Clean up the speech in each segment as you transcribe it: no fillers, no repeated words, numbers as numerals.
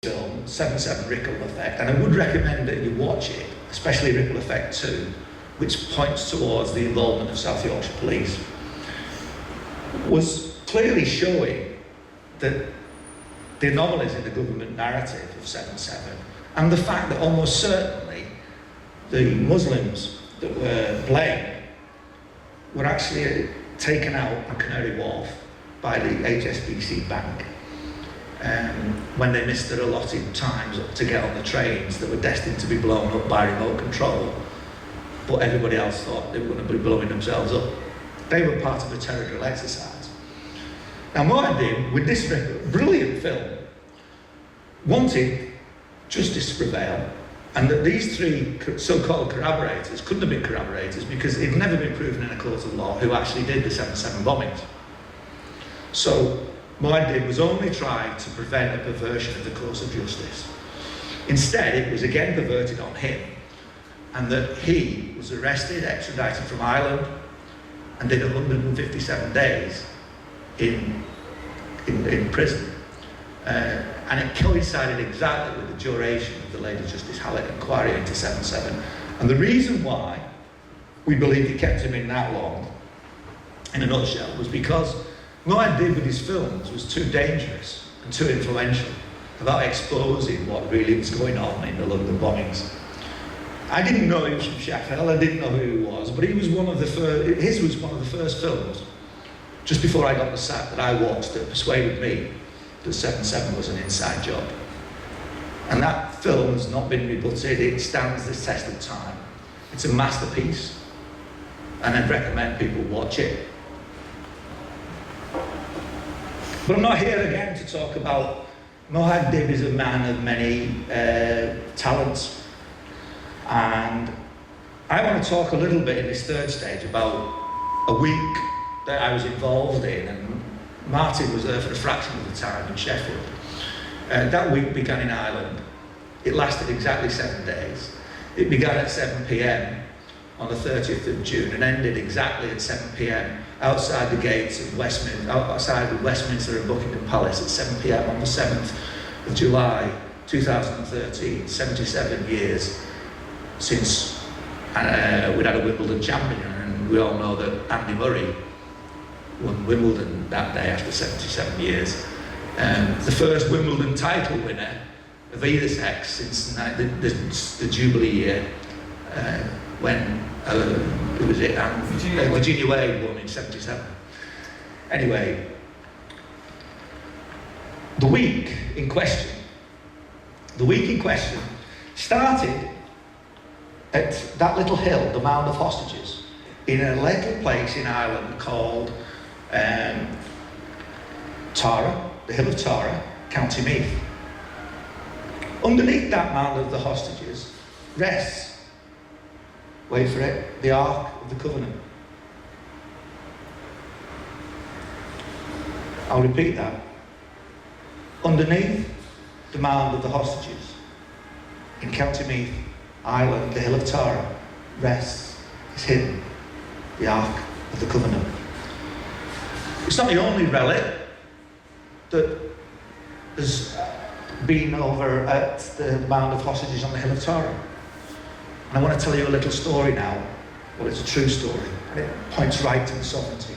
film, 7/7 Ripple Effect, and I would recommend that you watch it, especially Ripple Effect 2, which points towards the involvement of South Yorkshire Police, was clearly showing that the anomalies in the government narrative of 7/7, and the fact that almost certainly the Muslims that were blamed were actually taken out on Canary Wharf by the HSBC Bank when they missed their allotted times to get on the trains that were destined to be blown up by remote control, but everybody else thought they were going to be blowing themselves up. They were part of a terror drill exercise. Now Withholding, with this brilliant film, wanted justice to prevail, and that these three so-called corroborators couldn't have been corroborators because it had never been proven in a court of law who actually did the 7/7 bombings. So Withholding was only trying to prevent a perversion of the course of justice. Instead, it was again perverted on him, and that he was arrested, extradited from Ireland, and did 157 days in prison. And it coincided exactly with the duration of the Lady Justice Hallett inquiry into 7/7. And the reason why we believe it kept him in that long, in a nutshell, was because what he did with his films was too dangerous and too influential about exposing what really was going on in the London bombings. I didn't know he was from Sheffield, I didn't know who he was, but he was one of the first, his was one of the first films, just before I got the sack, that I watched that persuaded me that 7/7 was an inside job. And that film has not been rebutted, it stands the test of time. It's a masterpiece, and I'd recommend people watch it. But I'm not here again to talk about Withholding is a man of many talents, and I want to talk a little bit in this third stage about a week that I was involved in, and Martin was there for a fraction of the time in Sheffield. That week began in Ireland. It lasted exactly 7 days. It began at 7 p.m. on the 30th of June and ended exactly at 7 p.m. outside the gates of Westminster, outside of Westminster and Buckingham Palace at 7 p.m. on the 7th of July 2013, 77 years since we'd had a Wimbledon champion, and we all know that Andy Murray won Wimbledon that day after 77 years. The first Wimbledon title winner of either sex since the Jubilee year, when who was it? Virginia Wade won in 77. Anyway, the week in question started at that little hill, the Mound of Hostages, in a little place in Ireland called Tara, the Hill of Tara, County Meath. Underneath that Mound of the Hostages rests, wait for it, the Ark of the Covenant. I'll repeat that. Underneath the Mound of the Hostages in County Meath, Ireland, the Hill of Tara rests, is hidden, the Ark of the Covenant. It's not the only relic that has been over at the Mound of Hostages on the Hill of Tara. And I want to tell you a little story now. Well, it's a true story, and it points right to the sovereignty.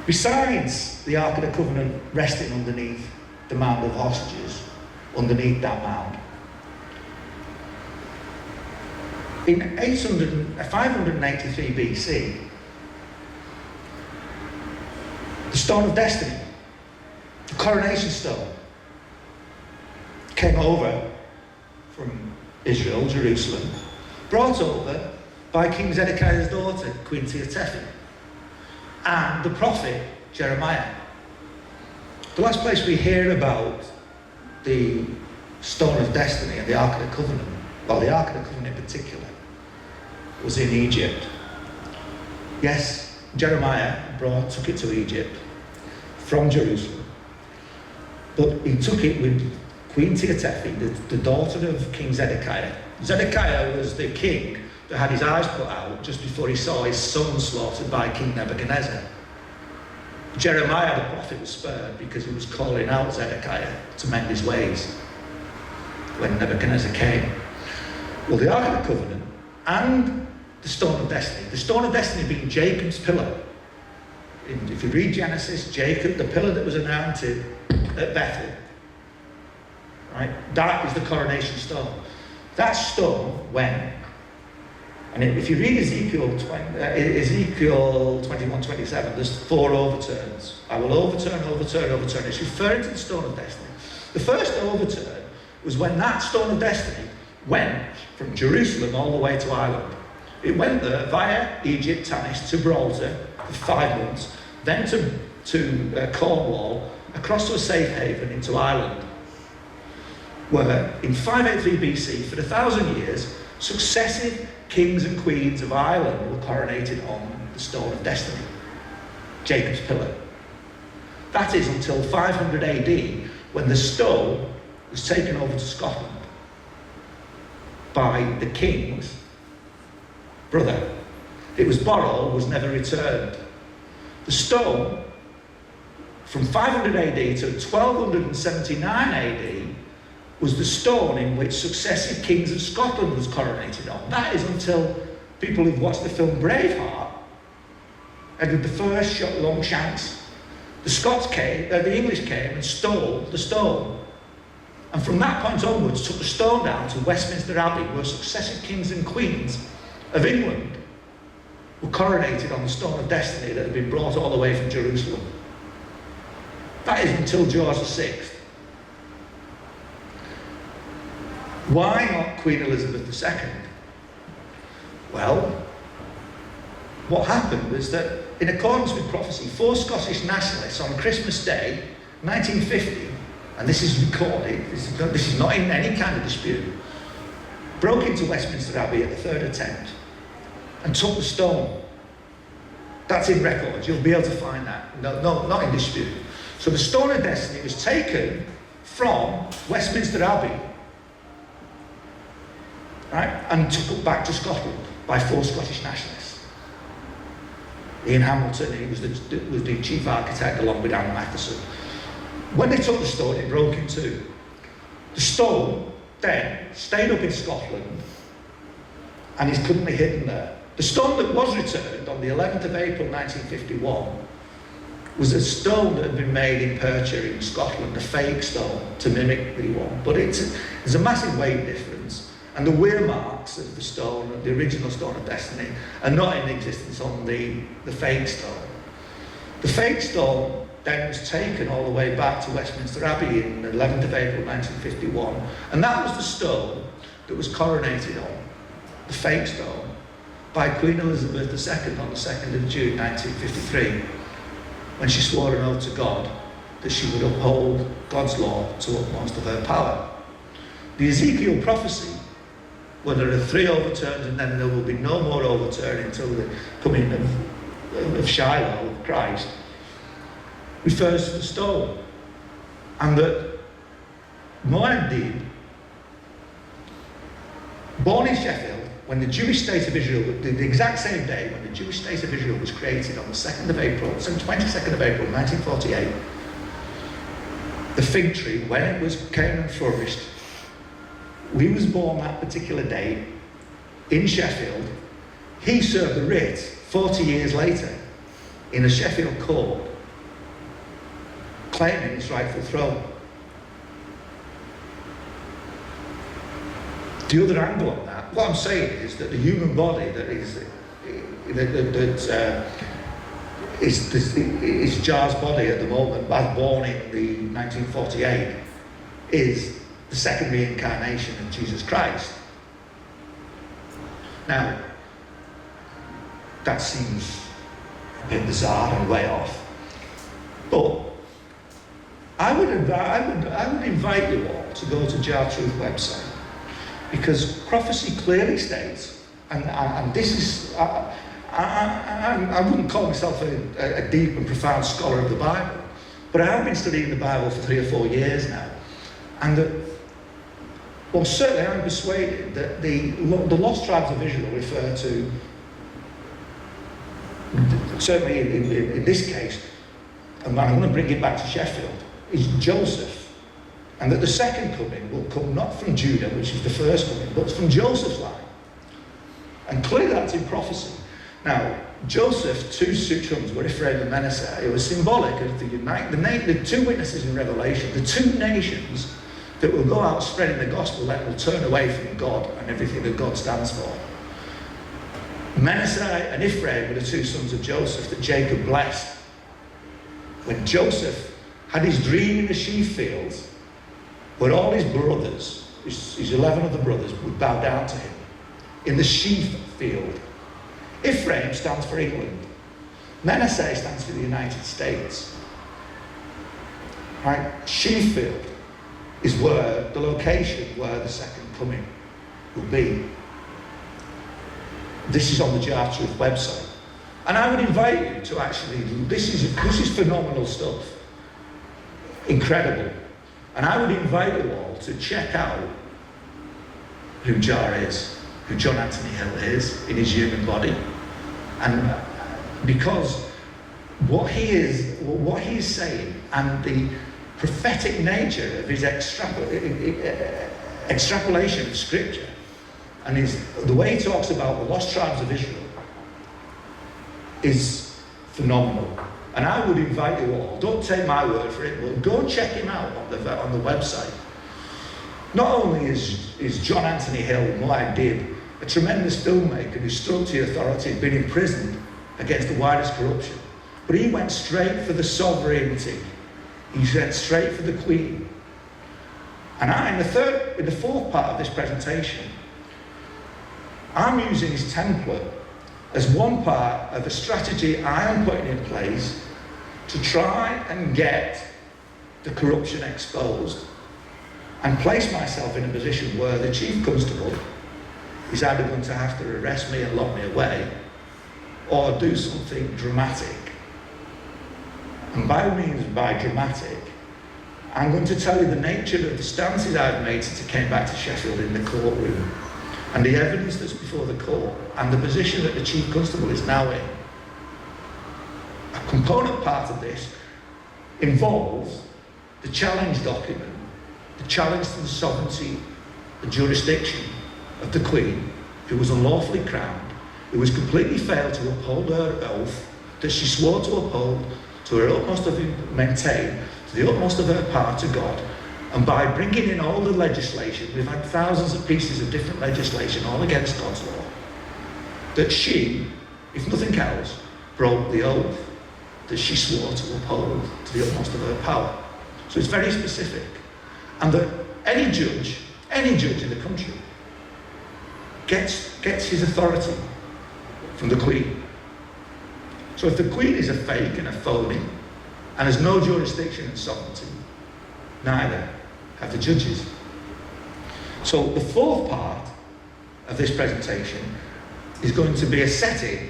Besides the Ark of the Covenant resting underneath the Mound of Hostages, underneath that mound, in 583 BC, the Stone of Destiny, the coronation stone, came over from Israel, Jerusalem, brought over by King Zedekiah's daughter, Queen Teotefi, and the prophet Jeremiah. The last place we hear about the Stone of Destiny and the Ark of the Covenant, well, the Ark of the Covenant in particular, was in Egypt. Yes, Jeremiah took it to Egypt from Jerusalem, but he took it with Queen Teotefi, the daughter of King Zedekiah. Zedekiah was the king that had his eyes put out just before he saw his son slaughtered by King Nebuchadnezzar. Jeremiah the prophet was spared because he was calling out Zedekiah to mend his ways when Nebuchadnezzar came. Well, the Ark of the Covenant and the Stone of Destiny, the Stone of Destiny being Jacob's pillar. If you read Genesis, Jacob, the pillar that was anointed at Bethel, right? That is the coronation stone. That stone went, and if you read Ezekiel 21:27, there's 4 overturns. I will overturn. It's referring to the Stone of Destiny. The first overturn was when that Stone of Destiny went from Jerusalem all the way to Ireland. It went there via Egypt, Tanis, to Gibraltar for 5 months, then to Cornwall, across to a safe haven into Ireland, where in 583 BC, for 1,000 years, successive kings and queens of Ireland were coronated on the Stone of Destiny, Jacob's pillar. That is until 500 AD, when the stone was taken over to Scotland by the king's brother. It was borrowed, was never returned. The stone, from 500 AD to 1279 AD, was the stone in which successive kings of Scotland was coronated on. That is until people who've watched the film Braveheart, Edward I shot Longshanks. The Scots came, the English came and stole the stone. And from that point onwards, took the stone down to Westminster Abbey, where successive kings and queens of England were coronated on the Stone of Destiny that had been brought all the way from Jerusalem. That is until George VI. Why not Queen Elizabeth II? Well, what happened was that, in accordance with prophecy, 4 Scottish nationalists on Christmas Day, 1950, and this is recorded, this is not in any kind of dispute, broke into Westminster Abbey at the 3rd attempt and took the stone. That's in records, you'll be able to find that. No, not in dispute. So the Stone of Destiny was taken from Westminster Abbey, right, and took back to Scotland by 4 Scottish nationalists. Ian Hamilton, he was the chief architect, along with Anne Matheson. When they took the stone, it broke in 2. The stone then stayed up in Scotland and is currently hidden there. The stone that was returned on the 11th of April 1951 was a stone that had been made in Perthshire in Scotland, a fake stone to mimic the one. But there's a massive weight difference, and the wear marks of the stone, the original Stone of Destiny, are not in existence on the fake stone. The fake stone then was taken all the way back to Westminster Abbey in the 11th of April 1951, and that was the stone that was coronated on, the fake stone, by Queen Elizabeth II on the 2nd of June 1953, when she swore an oath to God that she would uphold God's law to utmost of her power. The Ezekiel prophecy, where there are 3 overturns and then there will be no more overturn until the coming of Shiloh, of Christ, refers to the stone. And that Muad'Dib, born in Sheffield, when the Jewish state of Israel, the exact same day when the Jewish state of Israel was created on the 22nd of April 1948, the fig tree, when it came and flourished, he was born that particular day in Sheffield. He served the writ 40 years later in a Sheffield court, claiming his rightful throne. The other angle on that, what I'm saying is that the human body that is Jar's body at the moment, as born in the 1948, is the second reincarnation of Jesus Christ. Now, that seems a bit bizarre and way off, but I would invite you all to go to Jar Truth website, because prophecy clearly states, and this is, I wouldn't call myself a deep and profound scholar of the Bible, but I have been studying the Bible for 3 or 4 years now, and well, certainly I'm persuaded that the lost tribes of Israel refer to, certainly in this case, and I'm going to bring it back to Sheffield, is Joseph. And that the second coming will come not from Judah, which is the first coming, but from Joseph's line. And clearly that's in prophecy. Now, Joseph's two sons were Ephraim and Manasseh. It was symbolic of the two witnesses in Revelation, the two nations that will go out spreading the gospel, that will turn away from God and everything that God stands for. Manasseh and Ephraim were the two sons of Joseph that Jacob blessed. When Joseph had his dream in the sheep fields, where all his brothers, his 11 other brothers, would bow down to him in the sheep field. Ephraim stands for England. Manasseh stands for the United States. Right? Sheffield is where the location where the second coming will be. This is on the Jar Truth website. And I would invite you to actually, this is phenomenal stuff. Incredible. And I would invite you all to check out who Jar is, who John Anthony Hill is in his human body. And because what he is saying and the prophetic nature of his extrapolation of scripture and the way he talks about the lost tribes of Israel is phenomenal. And I would invite you all, don't take my word for it, but go and check him out on the website. Not only is John Anthony Hill, Muad'Dib, a tremendous filmmaker who struck to authority and been imprisoned against the widest corruption, but he went straight for the sovereignty. He went straight for the Queen. And in the fourth part of this presentation, I'm using his template as one part of a strategy I am putting in place to try and get the corruption exposed and place myself in a position where the Chief Constable is either going to have to arrest me and lock me away or do something dramatic. And by dramatic, I'm going to tell you the nature of the stances I've made since I came back to Sheffield in the courtroom, and the evidence that's before the court, and the position that the Chief Constable is now in. A component part of this involves the challenge document, the challenge to the sovereignty and jurisdiction of the Queen, who was unlawfully crowned, who was completely failed to uphold her oath that she swore to uphold to her utmost of maintain, to the utmost of her power to God. And by bringing in all the legislation, we've had thousands of pieces of different legislation, all against God's law, that she, if nothing else, broke the oath that she swore to uphold to the utmost of her power. So it's very specific. And that any judge in the country gets his authority from the Queen. So if the Queen is a fake and a phony and has no jurisdiction and sovereignty, neither have the judges. So the fourth part of this presentation is going to be a setting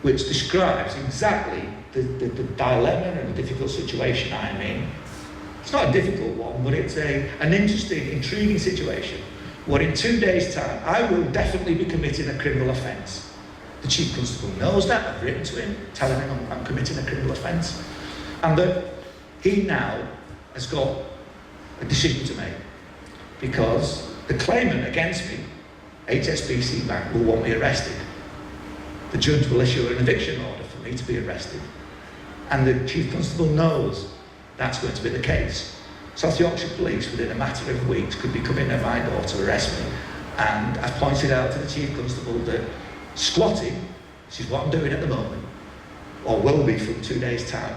which describes exactly the dilemma and the difficult situation I am in. It's not a difficult one, but it's an interesting, intriguing situation where in 2 days' time I will definitely be committing a criminal offence. The Chief Constable knows that. I've written to him telling him I'm committing a criminal offence, and that he now has got a decision to make, because the claimant against me, HSBC Bank, will want me arrested. The judge will issue an eviction order for me to be arrested, and the Chief Constable knows that's going to be the case. South Yorkshire Police, within a matter of weeks, could be coming at my door to arrest me. And I've pointed out to the Chief Constable that squatting, which is what I'm doing at the moment, or will be from 2 days' time,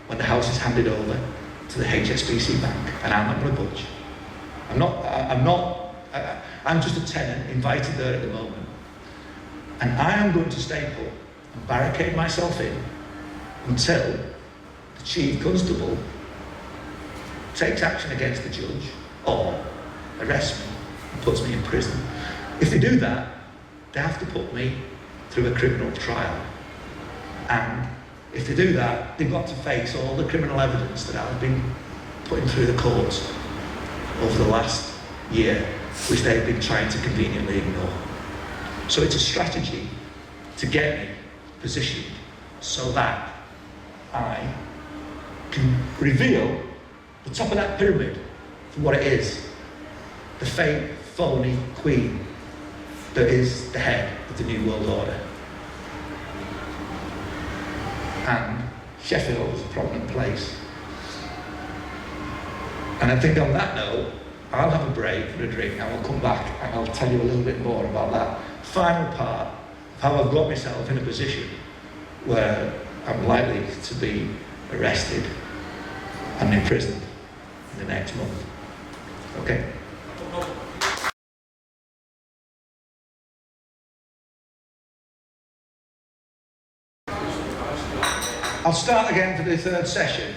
when the house is handed over to the HSBC Bank, and I'm not going to budge. I'm just a tenant invited there at the moment. And I am going to stay put and barricade myself in until the Chief Constable takes action against the judge or arrests me and puts me in prison. If they do that, they have to put me through a criminal trial. And if they do that, they've got to face all the criminal evidence that I've been putting through the courts over the last year, which they've been trying to conveniently ignore. So it's a strategy to get me positioned so that I can reveal the top of that pyramid for what it is. The fake, phony queen that is the head of the New World Order. And Sheffield is a prominent place. And I think on that note, I'll have a break for a drink and I'll come back and I'll tell you a little bit more about that final part of how I've got myself in a position where I'm likely to be arrested and imprisoned in the next month. Okay? I'll start again for the third session.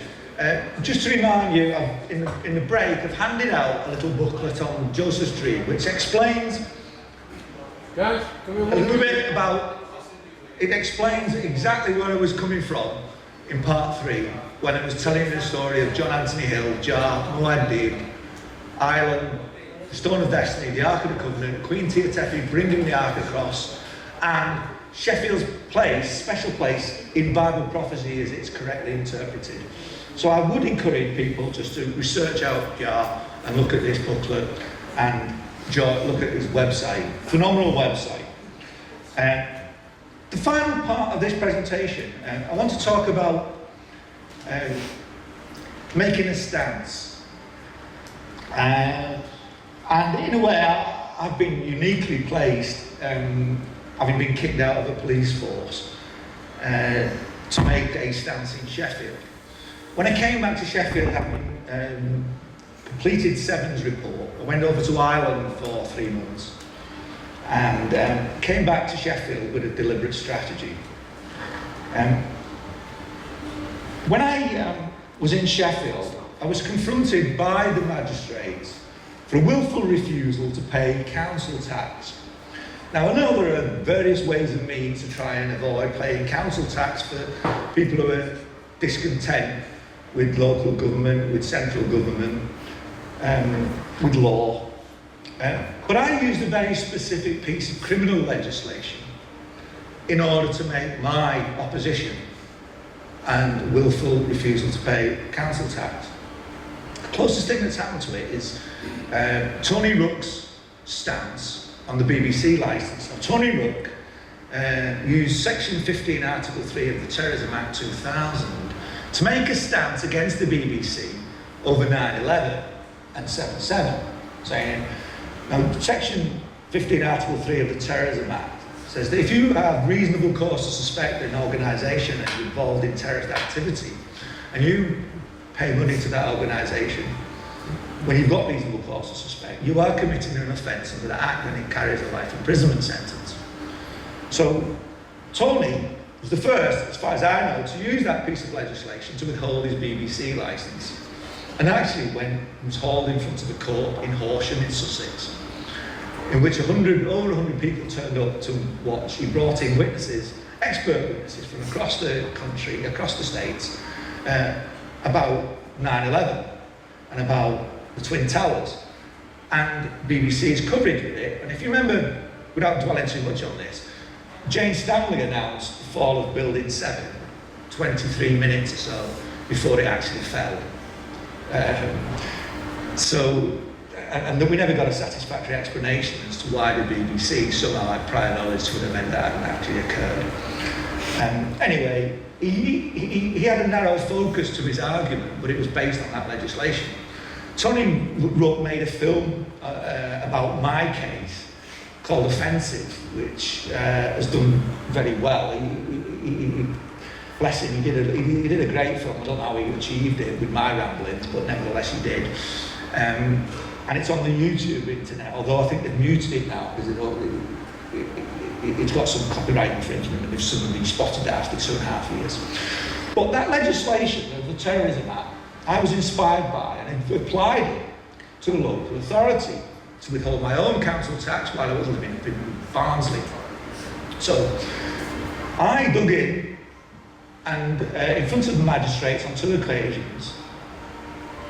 Just to remind you, in the break, I've handed out a little booklet on Joseph's Dream, which explains a little bit about, it explains exactly where I was coming from in part 3, when I was telling you the story of John Anthony Hill, Jar, Muad'Dib, Ireland, the Stone of Destiny, the Ark of the Covenant, Queen Teotefi bringing the Ark across, and Sheffield's place, special place in Bible prophecy as it's correctly interpreted. So I would encourage people just to research out Jar and look at this booklet and look at his website, phenomenal website. The final part of this presentation, I want to talk about making a stance. And in a way, I've been uniquely placed, having been kicked out of a police force, to make a stance in Sheffield. When I came back to Sheffield, having completed Seven's report, I went over to Ireland for 3 months and came back to Sheffield with a deliberate strategy. When I was in Sheffield, I was confronted by the magistrates for a willful refusal to pay council tax. Now, I know there are various ways and means to try and avoid paying council tax for people who are discontent with local government, with central government, with law. But I used a very specific piece of criminal legislation in order to make my opposition and willful refusal to pay council tax. The closest thing that's happened to it is Tony Rook's stance on the BBC licence. Now, Tony Rook used Section 15, Article 3 of the Terrorism Act 2000 to make a stance against the BBC over 9/11 and 7/7, saying, now Section 15, Article 3 of the Terrorism Act says that if you have reasonable cause to suspect an organisation is involved in terrorist activity and you pay money to that organisation, when you've got reasonable cause to suspect, you are committing an offence under the Act and it carries a life imprisonment sentence. So Tony was the first, as far as I know, to use that piece of legislation to withhold his BBC licence. And actually when he was hauled in front of the court in Horsham in Sussex, in which over 100 people turned up to watch, he brought in witnesses, expert witnesses from across the country, across the states, about 9/11 and about the Twin Towers, and BBC's coverage with it. And if you remember, without dwelling too much on this, Jane Stanley announced the fall of Building 7 23 minutes or so before it actually fell. And then we never got a satisfactory explanation as to why the BBC somehow had prior knowledge to an event that hadn't actually occurred. Anyway, he had a narrow focus to his argument, but it was based on that legislation. Tony Rook made a film about my case called Offensive, which has done very well. Bless him, he did a great film. I don't know how he achieved it with my ramblings, but nevertheless he did. And it's on the YouTube internet, although I think they've muted it now because it's got some copyright infringement and they've suddenly spotted it after 2.5 years. But that legislation of the Terrorism Act, I was inspired by and applied it to the local authority to withhold my own council tax while I was living in Barnsley. So I dug in and in front of the magistrates on 2 occasions,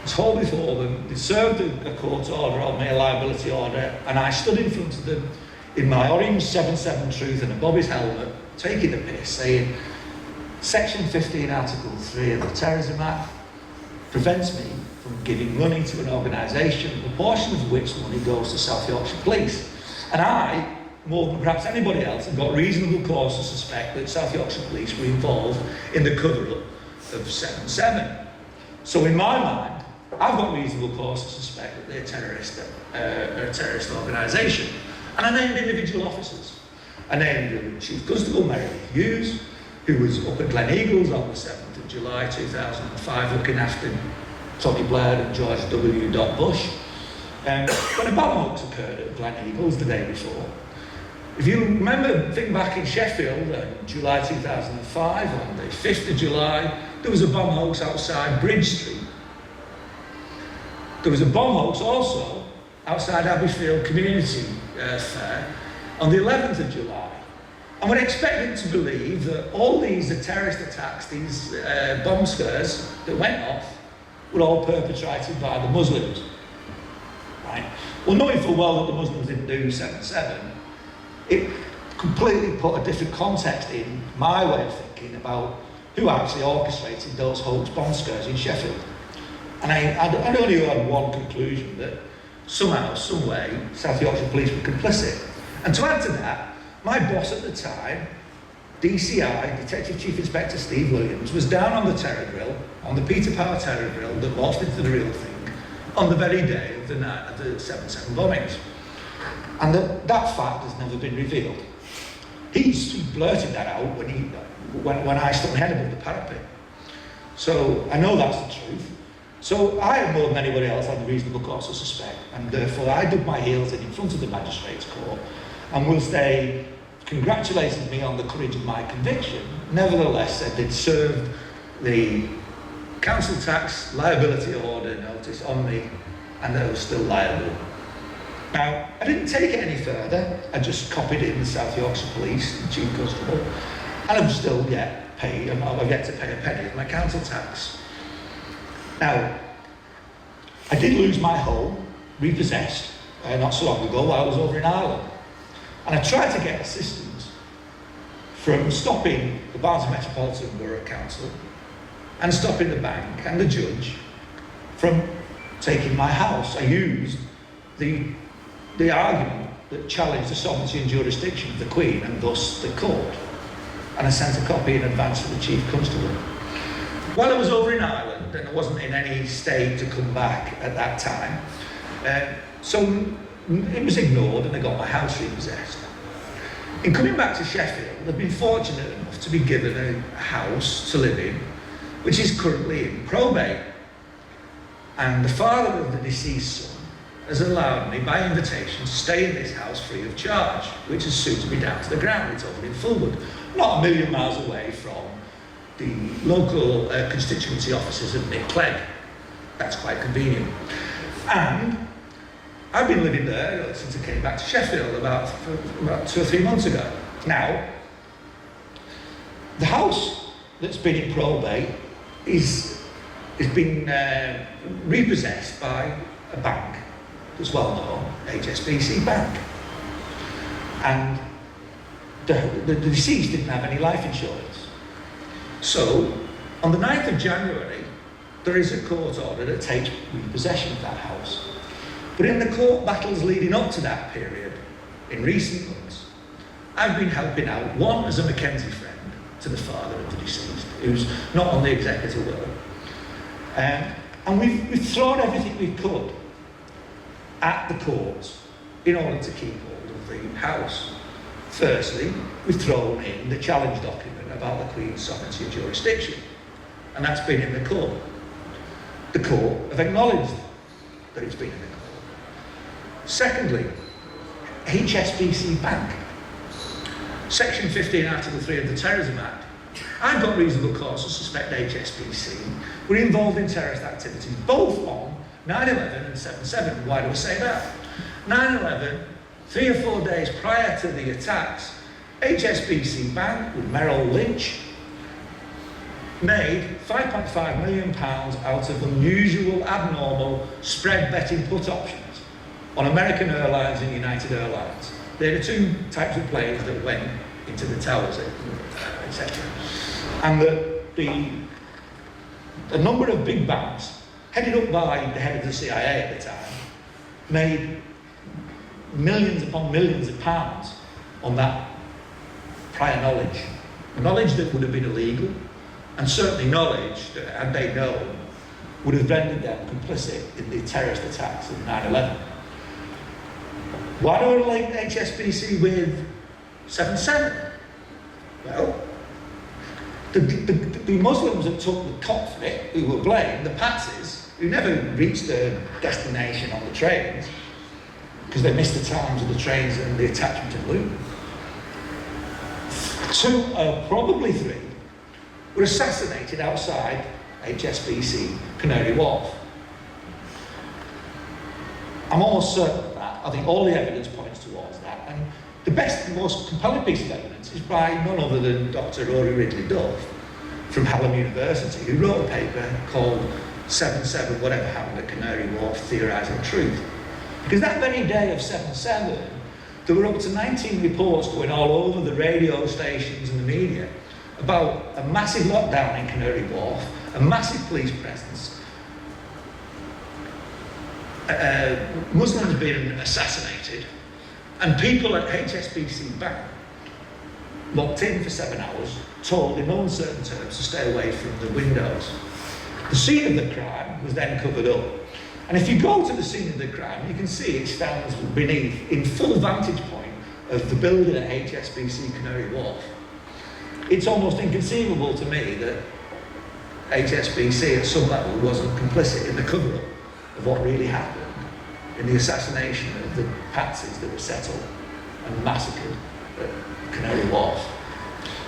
was hauled before them, they served a court order on me, a liability order, and I stood in front of them in my orange 7/7 truth and a Bobby's helmet, taking the piss, saying, Section 15, Article 3 of the Terrorism Act prevents me from giving money to an organisation, a portion of which the money goes to South Yorkshire Police. And I, more than perhaps anybody else, have got reasonable cause to suspect that South Yorkshire Police were involved in the cover-up of 7/7. So in my mind, I've got reasonable cause to suspect that they're a terrorist organisation. And I named individual officers. I named Chief Constable Meredith Hughes, who was up at Glen Eagles on the 7th of July 2005, looking after Tony Blair and George W. Bush. When a bomb hoax occurred at Glen Eagles the day before, if you remember, think back in Sheffield in July 2005, on the 5th of July, there was a bomb hoax outside Bridge Street. There was a bomb hoax also outside Abbeyfield Community Fair on the 11th of July. And we're expected to believe that all these terrorist attacks, these bomb scares that went off, were all perpetrated by the Muslims. Right? Well, knowing full well that the Muslims didn't do 7/7, it completely put a different context in my way of thinking about who actually orchestrated those hoax bomb scares in Sheffield. And I only had one conclusion, that somehow, some way, South Yorkshire Police were complicit. And to add to that, my boss at the time, DCI, Detective Chief Inspector Steve Williams, was down on the terror drill, on the Peter Power terror drill that morphed into the real thing, on the very day of the night of the 7/7 bombings. And that fact has never been revealed. He blurted that out when I stuck my head above the parapet. So I know that's the truth. So I, more than anybody else, had a reasonable cause to suspect, and therefore I dug my heels in front of the magistrates' court, and whilst they congratulated me on the courage of my conviction, nevertheless said they'd served the council tax liability order notice on me, and that I was still liable. Now, I didn't take it any further. I just copied it in the South Yorkshire Police, the Chief Constable, and I'm still yet paid, and I've yet to pay a penny of my council tax. Now, I did lose my home, repossessed, not so long ago while I was over in Ireland. And I tried to get assistance from stopping the Barnsley Metropolitan Borough Council and stopping the bank and the judge from taking my house. I used the argument that challenged the sovereignty and jurisdiction of the Queen and thus the court. And I sent a copy in advance to the Chief Constable. While I was over in Ireland, and I wasn't in any state to come back at that time, so it was ignored and I got my house repossessed. In coming back to Sheffield, I've been fortunate enough to be given a house to live in, which is currently in probate. And the father of the deceased son has allowed me, by invitation, to stay in this house free of charge, which has suited me down to the ground. It's over in Fulwood, not a million miles away from the local constituency offices of Nick Clegg. That's quite convenient. And I've been living there since I came back to Sheffield about 2 or 3 months ago. Now, the house that's been in probate is been repossessed by a bank that's well known, HSBC Bank. And the deceased didn't have any life insurance. So, on the 9th of January, there is a court order that takes repossession of that house. But in the court battles leading up to that period, in recent months, I've been helping out, one as a Mackenzie friend to the father of the deceased, who's not on the executor will. And we've thrown everything we could at the courts in order to keep hold of the house. Firstly, we've thrown in the challenge document about the Queen's sovereignty and jurisdiction, and that's been in the court. The court have acknowledged that it's been in the court. Secondly, HSBC Bank. Section 15, Article 3 of the Terrorism Act. I've got reasonable cause to suspect HSBC were involved in terrorist activities, both on 9/11 and 7/7. Why do I say that? 9/11, 3 or 4 days prior to the attacks, HSBC Bank with Merrill Lynch made £5.5 million out of unusual, abnormal spread betting put options on American Airlines and United Airlines. They're the two types of planes that went into the towers, etc. And a number of big banks headed up by the head of the CIA at the time, made millions upon millions of pounds on that prior knowledge. Knowledge that would have been illegal, and certainly knowledge that, had they known, would have rendered them complicit in the terrorist attacks of 9/11. Why do I link HSBC with 7/7? Well, the Muslims that took the cop for it, who were blamed, the patsies, who never reached their destination on the trains, because they missed the times of the trains and the attachment of Luton. 2, probably 3, were assassinated outside HSBC Canary Wharf. I'm almost certain of that. I think all the evidence points towards that. And the best, most compelling piece of evidence is by none other than Dr. Rory Ridley-Duff from Hallam University, who wrote a paper called 7/7, Whatever Happened at Canary Wharf, Theorising Truth. Because that very day of 7/7, there were up to 19 reports going all over the radio stations and the media about a massive lockdown in Canary Wharf, a massive police presence, Muslims being assassinated, and people at HSBC Bank locked in for 7 hours, told in no uncertain terms to stay away from the windows. The scene of the crime was then covered up. And if you go to the scene of the crime, you can see it stands beneath, in full vantage point of the building at HSBC Canary Wharf. It's almost inconceivable to me that HSBC at some level wasn't complicit in the cover-up of what really happened in the assassination of the patsies that were settled and massacred at Canary Wharf.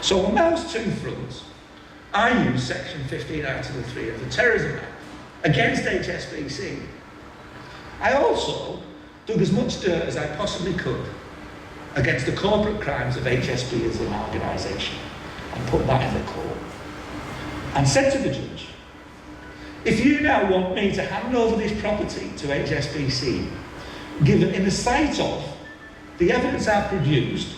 So on those 2 fronts, I used section 15 out of the 3 of the Terrorism Act against HSBC. I also dug as much dirt as I possibly could against the corporate crimes of HSB as an organisation and put that in the court. And said to the judge, if you now want me to hand over this property to HSBC, given in the sight of the evidence I've produced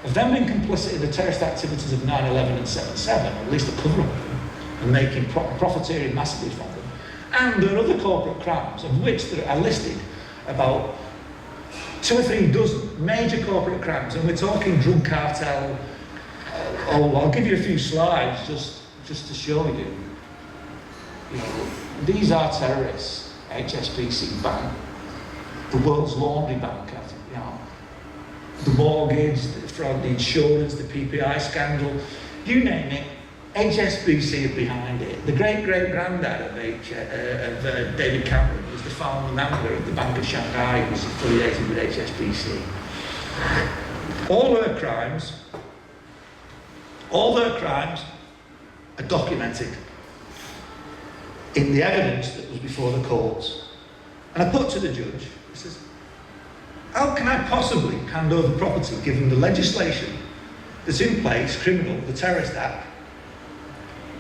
of them being complicit in the terrorist activities of 9/11 and 7/7, or at least the cover-up of them, and making profiteering massively from them, and there are other corporate crimes, of which there are listed about 2 or 3 dozen major corporate crimes, and we're talking drug cartel. I'll give you a few slides just to show you. You know, these are terrorists. HSBC Bank, the world's laundry bank, you know, the mortgage, the fraud, the insurance, the PPI scandal, you name it. HSBC are behind it. The great-great-granddad of David Cameron was the founder member of the Bank of Shanghai, who was affiliated with HSBC. All their crimes are documented in the evidence that was before the courts. And I put to the judge, he says, how can I possibly hand over property given the legislation that's in place, criminal, the Terrorist Act?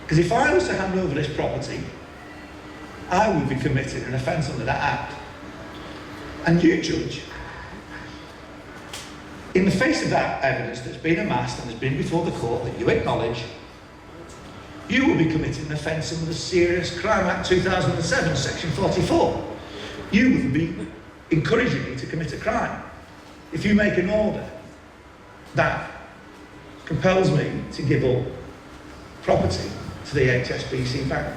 Because if I was to hand over this property, I would be committing an offence under that act. And you, judge, in the face of that evidence that's been amassed and has been before the court that you acknowledge, you will be committing an offence under the Serious Crime Act 2007, section 44. You would be encouraging me to commit a crime if you make an order that compels me to give up property to the HSBC Bank.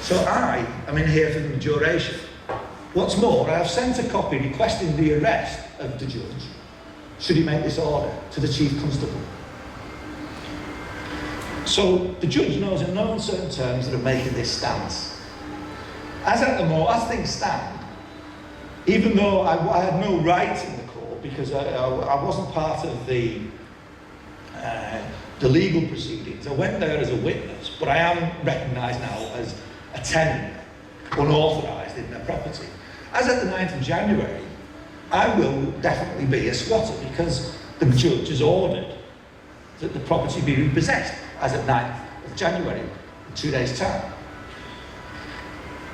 So I am in here for the duration. What's more, I have sent a copy requesting the arrest of the judge, should he make this order, to the Chief Constable. So the judge knows in no uncertain terms that I'm making this stance. As things stand, even though I had no right in the court because I wasn't part of the legal proceedings, I went there as a witness, but I am recognised now as a tenant, unauthorised in their property. As at the 9th of January, I will definitely be a squatter because the judge has ordered that the property be repossessed as at 9th of January, in 2 days' time.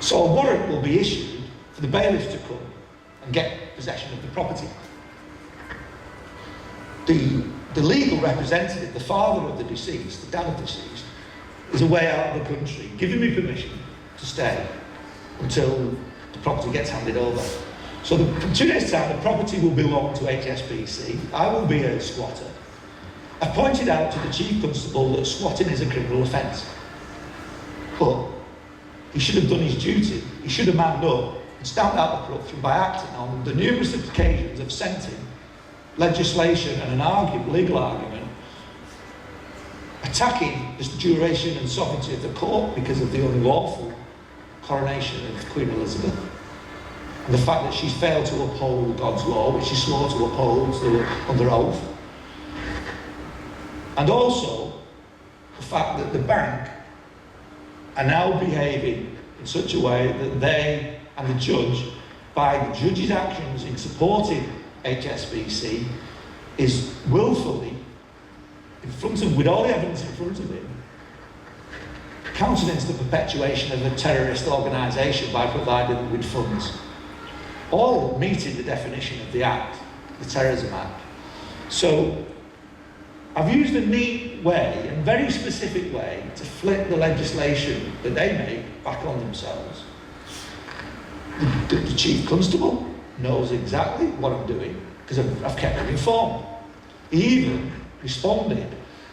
So a warrant will be issued for the bailiffs to come and get possession of the property. The legal representative, the father of the deceased, the dad of the deceased, is away out of the country, giving me permission to stay until the property gets handed over. So from 2 days' time, the property will belong to HSBC. I will be a squatter. I pointed out to the Chief Constable that squatting is a criminal offence. But he should have done his duty. He should have manned up and stamped out the corruption by acting on the numerous occasions of sent him legislation and an legal argument attacking the duration and sovereignty of the court because of the unlawful coronation of Queen Elizabeth and the fact that she failed to uphold God's law, which she swore to uphold under oath, and also the fact that the bank are now behaving in such a way that they and the judge, by the judge's actions in supporting HSBC, is willfully, in front of, with all the evidence in front of him, countenance the perpetuation of a terrorist organisation by providing them with funds. All meeting the definition of the Act, the Terrorism Act. So I've used a neat way, a very specific way, to flip the legislation that they make back on themselves. The Chief Constable knows exactly what I'm doing because I've kept him informed. He even responded.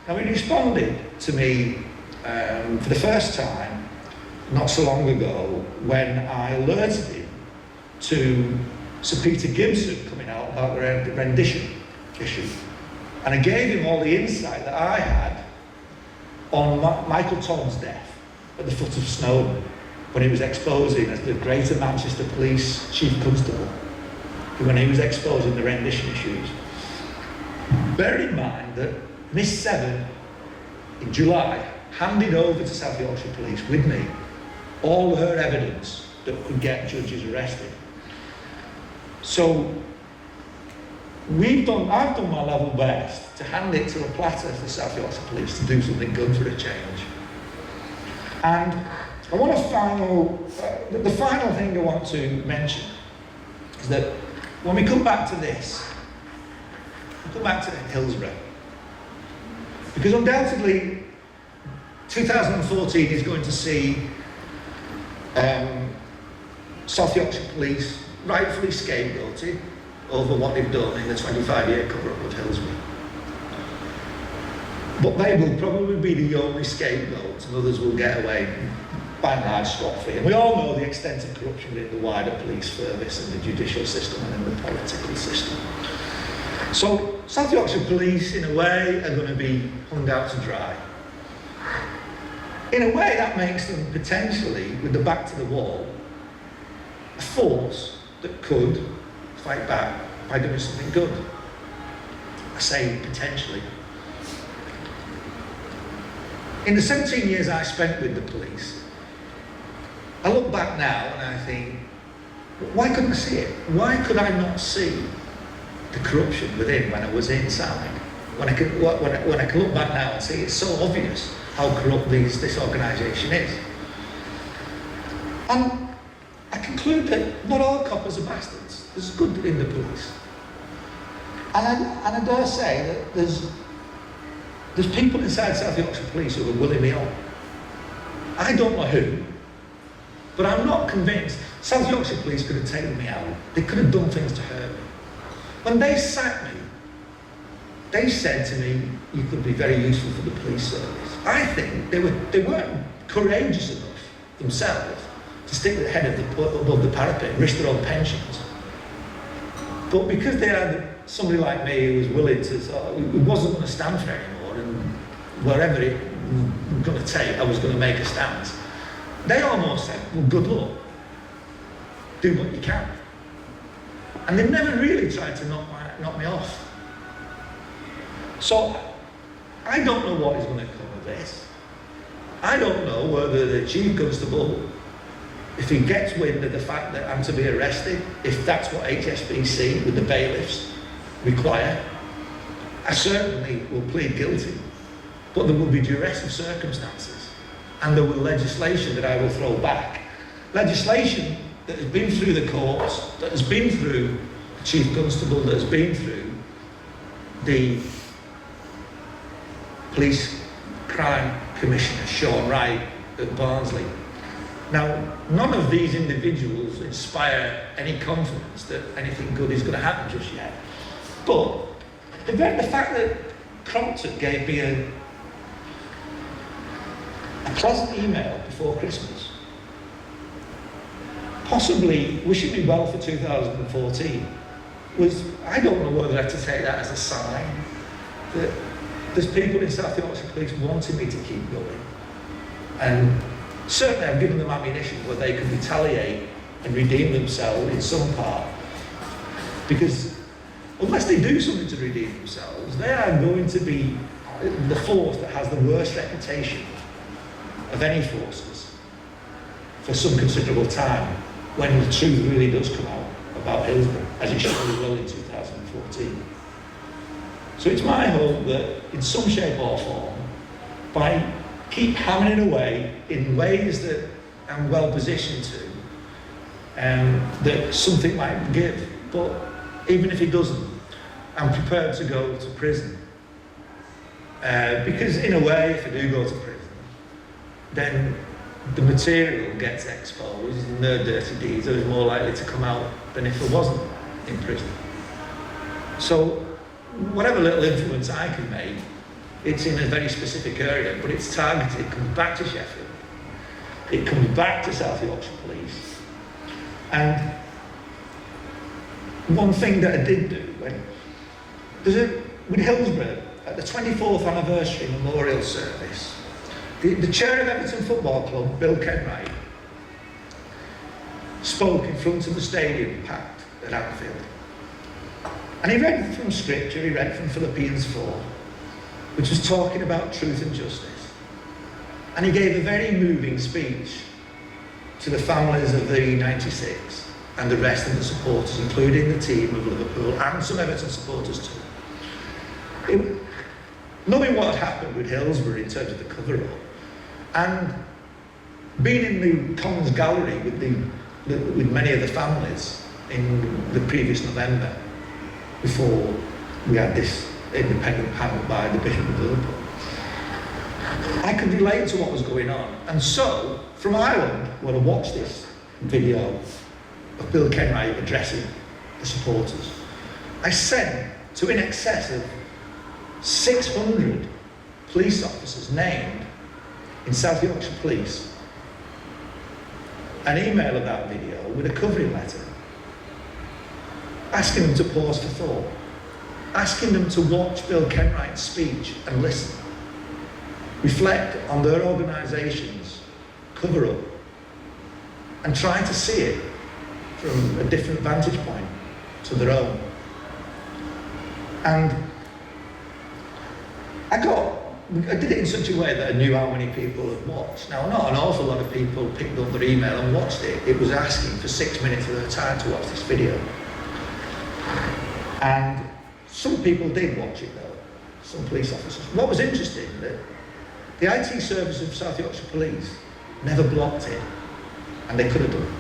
Now he responded to me for the first time not so long ago when I alerted him to Sir Peter Gibson coming out about the rendition issue. And I gave him all the insight that I had on Michael Todd's death at the foot of Snowdon when he was exposing as the Greater Manchester Police Chief Constable, when he was exposing the rendition issues. Bear in mind that Miss Seven in July handed over to South Yorkshire Police with me all her evidence that could get judges arrested. So I've done my level best to hand it to a platter to South Yorkshire Police to do something good for a change. And I want the final thing I want to mention is that when we come back to this, we come back to Hillsborough, because undoubtedly 2014 is going to see South Yorkshire Police rightfully scapegoated over what they've done in the 25-year cover-up of Hillsborough. But they will probably be the only scapegoats, and others will get away by and large scot-free. And we all know the extent of corruption within the wider police service and the judicial system and in the political system. So South Yorkshire Police, in a way, are going to be hung out to dry. In a way, that makes them potentially, with the back to the wall, a force that could fight back by doing something good. I say potentially. In the 17 years I spent with the police, I look back now and I think, why couldn't I see it? Why could I not see the corruption within when I was inside? When I can look back now and see it's so obvious how corrupt this organisation is. And I conclude that not all coppers are bastards. There's good in the police. And I dare say that there's people inside South Yorkshire Police who are willing me on. I don't know who, but I'm not convinced. South Yorkshire Police could have taken me out. They could have done things to hurt me. When they sacked me, they said to me, you could be very useful for the police service. I think they weren't courageous enough themselves to stick their head above the parapet and risk their own pensions. But because they had somebody like me who was willing to, who wasn't going to stand for it anymore, and wherever it was going to take, I was going to make a stand. They almost said, well, good luck. Do what you can. And they've never really tried to knock me off. So, I don't know what is going to come of this. I don't know whether the Chief Constable, if he gets wind of the fact that I'm to be arrested, if that's what HSBC with the bailiffs require. I certainly will plead guilty, but there will be duress of circumstances, and there will be legislation that I will throw back. Legislation that has been through the courts, that has been through the Chief Constable, that has been through the Police Crime Commissioner, Sean Wright, at Barnsley. Now, none of these individuals inspire any confidence that anything good is going to happen just yet. But the fact that Crompton gave me a pleasant email before Christmas, possibly wishing me well for 2014, was, I don't know whether I have to take that as a sign that there's people in South Yorkshire Police wanting me to keep going. And certainly I've given them ammunition where they can retaliate and redeem themselves in some part. Because unless they do something to redeem themselves, they are going to be the force that has the worst reputation of any forces for some considerable time, when the truth really does come out about Hillsborough, as it surely will in 2014. So it's my hope that in some shape or form, by keep hammering away in ways that I'm well positioned to, that something might give. But even if it doesn't, I'm prepared to go to prison. Because in a way, if I do go to prison, then the material gets exposed and their dirty deeds are more likely to come out than if I wasn't in prison. So whatever little influence I can make, it's in a very specific area, but it's targeted. It comes back to Sheffield. It comes back to South Yorkshire Police. And one thing that I did do, with Hillsborough, at the 24th anniversary memorial service, the chair of Everton Football Club, Bill Kenwright, spoke in front of the stadium packed at Anfield. And he read from scripture, he read from Philippians 4, which was talking about truth and justice. And he gave a very moving speech to the families of the 96 and the rest of the supporters, including the team of Liverpool and some Everton supporters too. Knowing what had happened with Hillsborough in terms of the cover-up, and being in the Commons Gallery with many of the families in the previous November, before we had this independent panel by the Bishop of Liverpool, I could relate to what was going on. And so, from Ireland, when I watched this video of Bill Kenwright addressing the supporters, I sent to in excess of 600 police officers named in South Yorkshire Police an email of that video with a covering letter, asking them to pause for thought, asking them to watch Bill Kenwright's speech and listen, reflect on their organisation's cover-up, and try to see it from a different vantage point to their own. And I did it in such a way that I knew how many people had watched. Now, not an awful lot of people picked up their email and watched it. It was asking for 6 minutes of their time to watch this video. And some people did watch it though, some police officers. What was interesting, that the IT service of South Yorkshire Police never blocked it, and they could have done.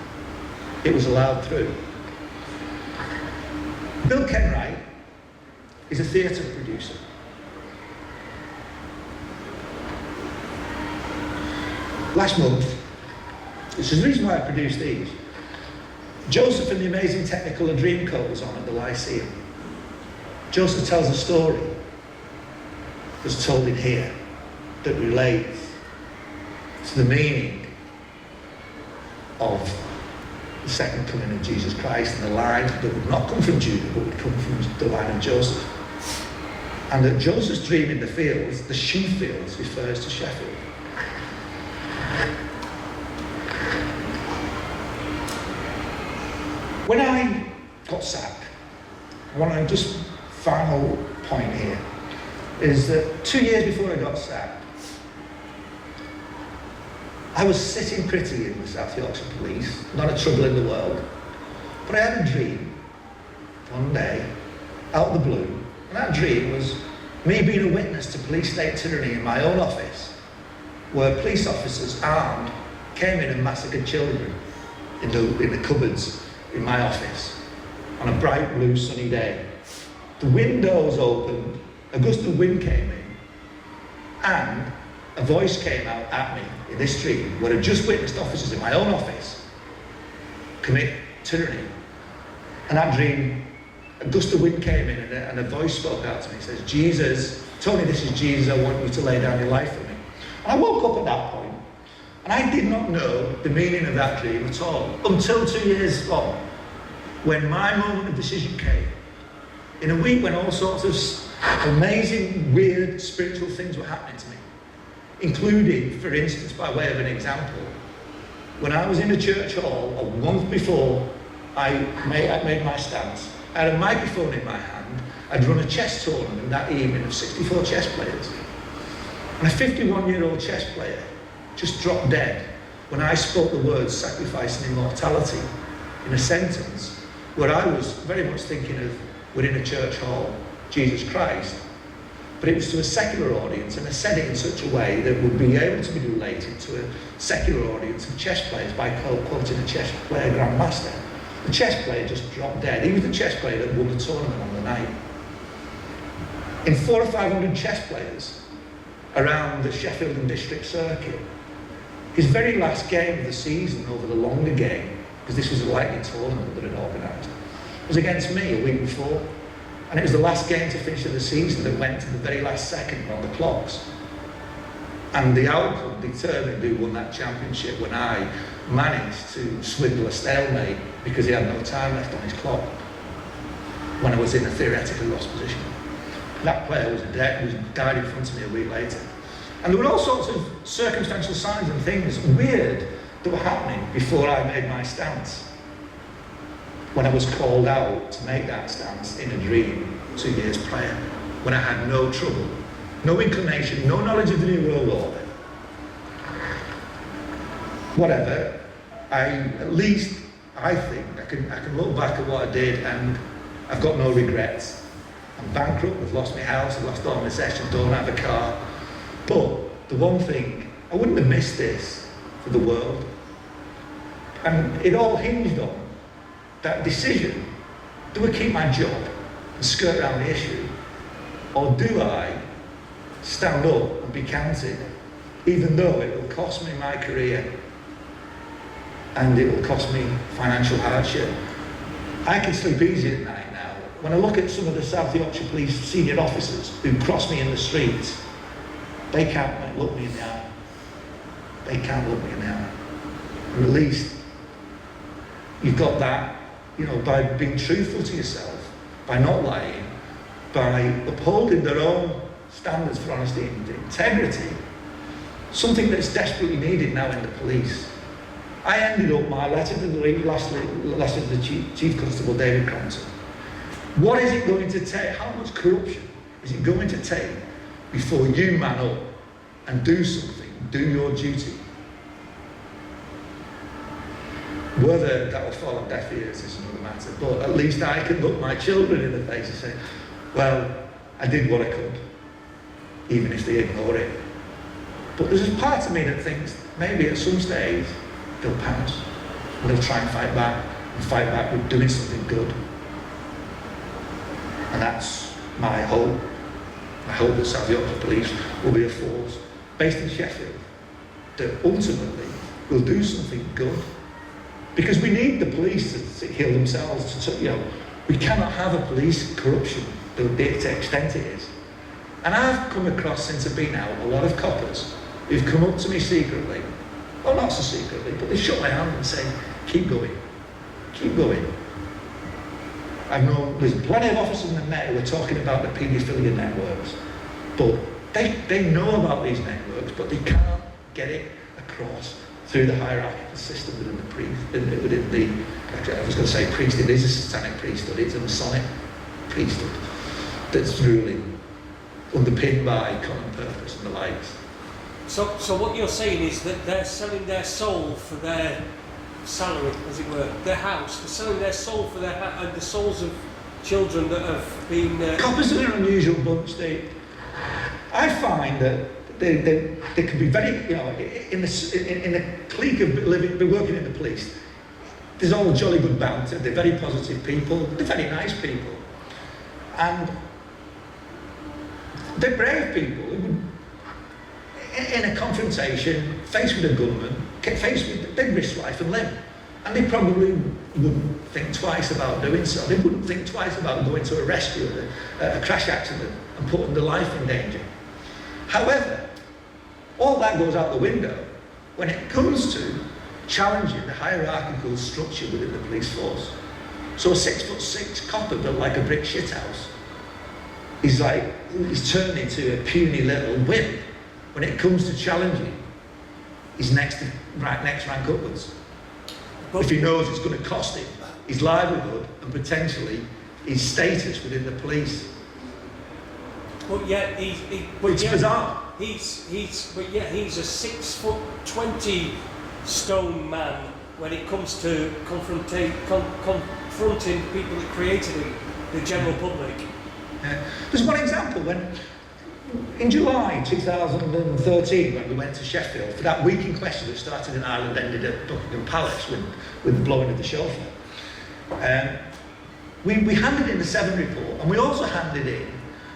It was allowed through. Bill Kenwright is a theatre producer. Last month, this is the reason why I produced these, Joseph and the Amazing Technicolor Dreamcoat was on at the Lyceum. Joseph tells a story that's told in here that relates to the meaning of the second coming of Jesus Christ and the line that would not come from Judah but would come from the line of Joseph. And that Joseph's dream in the fields, the sheep fields, refers to Sheffield. When I got sacked, just final point here, is that 2 years before I got sacked, I was sitting pretty in the South Yorkshire Police, not a trouble in the world, but I had a dream one day, out of the blue, and that dream was me being a witness to police state tyranny in my own office, where police officers armed came in and massacred children in the cupboards in my office on a bright blue sunny day. The windows opened, a gust of wind came in, and a voice came out at me in this dream where I'd just witnessed officers in my own office commit tyranny. And that dream, a gust of wind came in and a voice spoke out to me. It says, Jesus, Tony, this is Jesus, I want you to lay down your life for me. And I woke up at that point, and I did not know the meaning of that dream at all, until 2 years on, when my moment of decision came. In a week when all sorts of amazing, weird, spiritual things were happening to me, including, for instance, by way of an example, when I was in a church hall a month before I made my stance, I had a microphone in my hand. I'd run a chess tournament that evening of 64 chess players. And a 51-year-old chess player just dropped dead when I spoke the words sacrifice and immortality in a sentence where I was very much thinking of, within a church hall, Jesus Christ. But it was to a secular audience, and I said it in such a way that would be able to be related to a secular audience of chess players by quoting a chess player grandmaster. The chess player just dropped dead. He was the chess player that won the tournament on the night. In 400 or 500 chess players around the Sheffield and district circuit, his very last game of the season over the longer game, because this was a lightning tournament that had organised, was against me a week before. And it was the last game to finish of the season that went to the very last second on the clocks. And the outcome determined who won that championship when I managed to swindle a stalemate because he had no time left on his clock when I was in a theoretically lost position. That player was died in front of me a week later. And there were all sorts of circumstantial signs and things weird that were happening before I made my stance. When I was called out to make that stance in a dream 2 years prior, when I had no trouble, no inclination, no knowledge of the New World Order. Whatever, at least I think I can look back at what I did and I've got no regrets. I'm bankrupt, I've lost my house, I've lost all my sessions, don't have a car. But the one thing, I wouldn't have missed this for the world. And it all hinged on that decision. Do I keep my job and skirt around the issue? Or do I stand up and be counted, even though it will cost me my career and it will cost me financial hardship? I can sleep easy at night now. When I look at some of the South Yorkshire Police senior officers who cross me in the streets, they can't look me in the eye. They can't look me in the eye. And at least you've got that, by being truthful to yourself, by not lying, by upholding their own standards for honesty and integrity, something that's desperately needed now in the police. I ended up my letter to the Chief Constable David Crompton. What is it going to take? How much corruption is it going to take before you man up and do something, do your duty? Whether that will fall on deaf ears is another matter, but at least I can look my children in the face and say, well, I did what I could, even if they ignore it. But there's a part of me that thinks maybe at some stage they'll pounce and they'll try and fight back with doing something good. And that's my hope. I hope that South Yorkshire Police will be a force based in Sheffield that ultimately will do something good. Because we need the police to heal themselves. We cannot have a police corruption to the extent it is. And I've come across, since I've been out, a lot of coppers who've come up to me secretly, well, not so secretly, but they shook my hand and said, keep going, keep going. I've known there's plenty of officers in the Met who are talking about the paedophilia networks, but they know about these networks, but they can't get it across through the hierarchical system within I was going to say priesthood. It is a satanic priesthood, it's a Masonic priesthood that's ruling, underpinned by common purpose and the likes. So what you're saying is that they're selling their soul for their salary, as it were, their house. They're selling their soul for their house, and the souls of children that have been... Coppers are an unusual bunch. I find that they can be very, in the clique of working in the police, there's all jolly good banter, they're very positive people, they're very nice people. And they're brave people. in a confrontation, faced with a gunman, faced with big risk life and limb. And they probably wouldn't think twice about doing so. They wouldn't think twice about going to a rescue at a crash accident and putting their life in danger. However, all that goes out the window when it comes to challenging the hierarchical structure within the police force. So a 6'6" copper built like a brick shithouse he's turned into a puny little wimp when it comes to challenging his next rank upwards. If he knows it's going to cost him his livelihood and potentially his status within the police. But yet it's bizarre. He's a 6'20" stone man when it comes to confronting people that created him, the general public. There's one example when, in July 2013, when we went to Sheffield for that week in question that started in Ireland, ended at Buckingham Palace with the blowing of the chauffeur. We handed in the 7 report, and we also handed in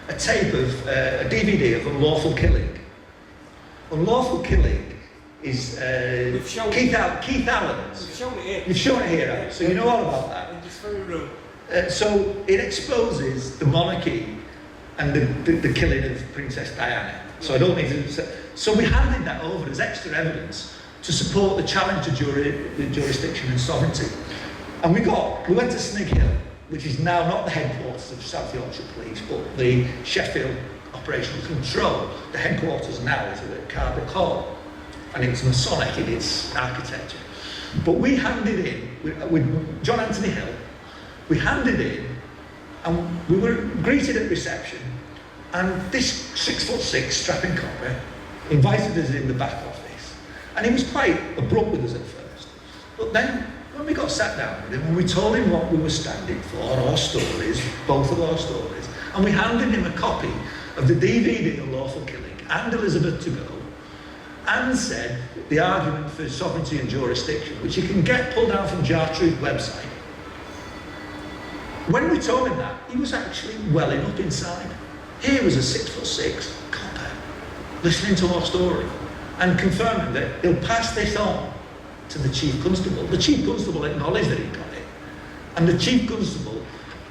a tape of a DVD of unlawful killing. Unlawful killing is Keith Allen's. We've shown it here. You've shown it here, right? So you know all about that. In this very room. So it exposes the monarchy and the killing of Princess Diana. So I don't need to. So we handed that over as extra evidence to support the challenge to the jurisdiction and sovereignty. And we went to Snig Hill, which is now not the headquarters of South Yorkshire Police, but the Sheffield Operational Control. The headquarters now is at Cardiff Hall, and it's Masonic in its architecture. But we handed in with John Anthony Hill. We handed in, and we were greeted at reception, and this 6'6" strapping copper invited us in the back office, and he was quite abrupt with us at first. But then, when we got sat down with him, and we told him what we were standing for, our stories, both of our stories, and we handed him a copy of the DVD Unlawful Killing and Elizabeth to Go, and said the argument for sovereignty and jurisdiction, which you can get pulled down from Jartruth website. When we told him that, he was actually welling up inside. Here was a 6'6" copper listening to our story and confirming that he'll pass this on to the Chief Constable. The Chief Constable acknowledged that he got it, and the Chief Constable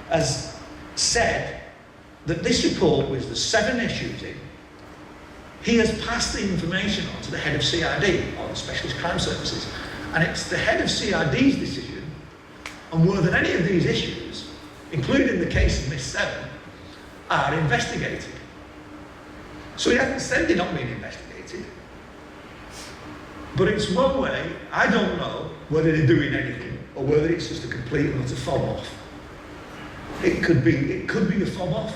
has said that this report was the 7 issues in. He has passed the information on to the head of CID, or the Specialist Crime Services, and it's the head of CID's decision on whether any of these issues, including the case of Miss 7, are investigated. So he hasn't said they're not being investigated. But it's one way. I don't know whether they're doing anything or whether it's just a complete and utter fob off. It could be a fob off.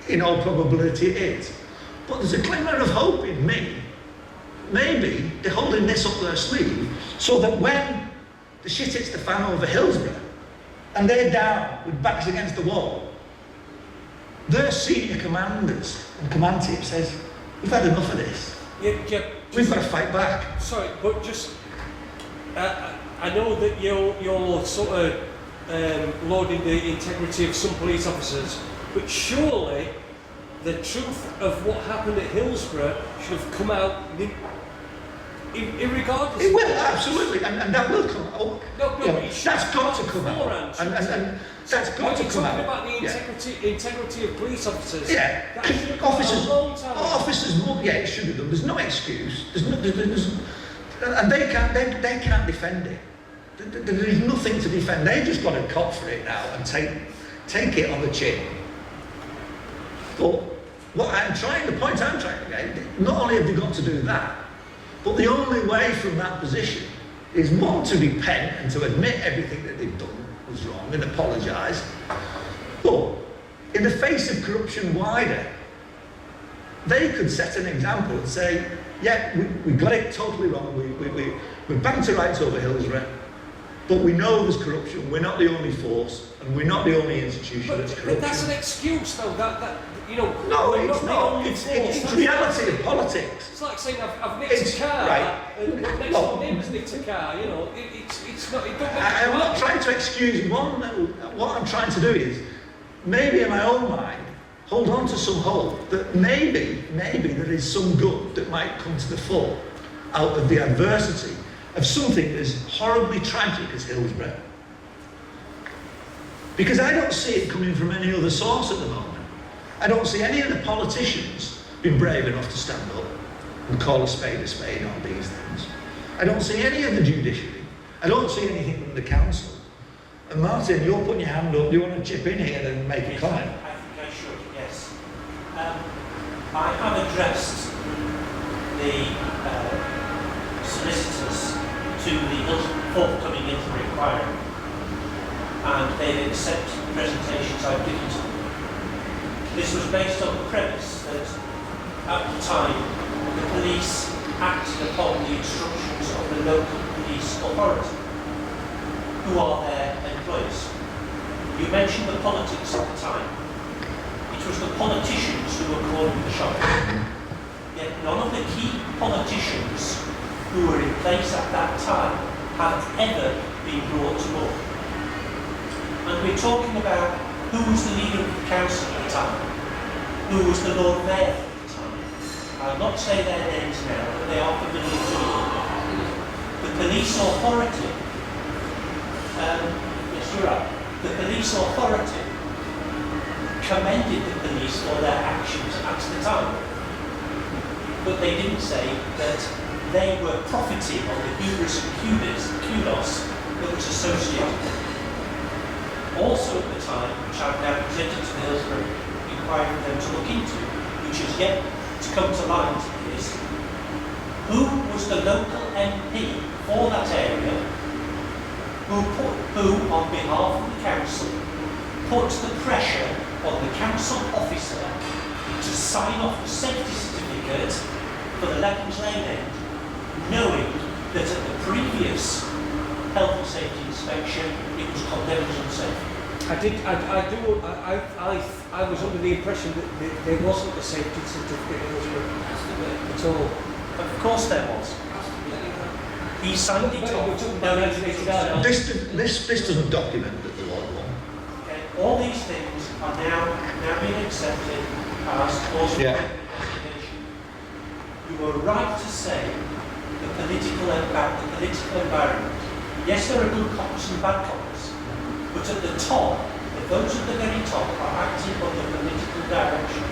In all probability it is. But there's a glimmer of hope in me. Maybe they're holding this up their sleeve so that when the shit hits the fan over Hillsborough and they're down with backs against the wall, their senior commanders and command team says, we've had enough of this. We've got to fight back. Sorry, but just, I know that you're sort of lauding the integrity of some police officers, but surely the truth of what happened at Hillsborough should have come out irregardless. It will, absolutely, and that will come out. That's got to come out. And that's got to come out. You're talking about the integrity of police officers. Yeah, officers, it should have done. There's no excuse. And they can't defend it. There is nothing to defend. They've just got to cop for it now and take it on the chin. But the point I'm trying to make, not only have they got to do that, but the only way from that position is, one, to repent and to admit everything that they've done was wrong and apologise. But in the face of corruption wider, they could set an example and say, yeah, we got it totally wrong, we banged to rights over Hillsborough, but we know there's corruption, we're not the only force, and we're not the only institution that's corruption. But that's an excuse though, No, it's not. It's reality of politics. It's like saying I've nicked a car, right. and next door neighbour's nicked a car, it's not, it don't make I'm not trying to excuse one. What I'm trying to do is, maybe in my own mind, hold on to some hope that maybe there is some good that might come to the fore out of the adversity of something as horribly tragic as Hillsborough. Because I don't see it coming from any other source at the moment. I don't see any of the politicians being brave enough to stand up and call a spade on these things. I don't see any of the judiciary. I don't see anything from the council. And Martin, you're putting your hand up. Do you want to chip in here and make a comment? I think I should, yes. I have addressed the solicitors to the forthcoming Hillsborough inquiry, and they've accepted the presentations I've given to them. This was based on the premise that at the time the police acted upon the instructions of the local police authority, who are their employers. You mentioned the politics at the time. It was the politicians who were calling the shots. Yet none of the key politicians who were in place at that time have ever been brought to book. And we're talking about who was the leader of the council at the time, who was the Lord Mayor at the time. I'll not say their names now, but they are familiar to you. The police authority, yes, you're right, the police authority commended the police for their actions at the time. But they didn't say that they were profiting on the hubris and kudos that was associated with it. Also at the time, which I've now presented to the Hillsborough inquiry for them to look into, which is yet to come to light, is who was the local MP for that area who on behalf of the council, put the pressure on the council officer to sign off the safety certificate for the Leppings Lane end, knowing that at the previous health and safety inspection it was condemned as unsafe. I was under the impression that there wasn't a safety certificate at all. Of course there was. He signed it off. This doesn't document that there was one. Okay. All these things are now being accepted as cause for investigation. You were right to say the political environment. Yes, there are good cops and bad cops, but at the top, those at the very top are acting on the political direction.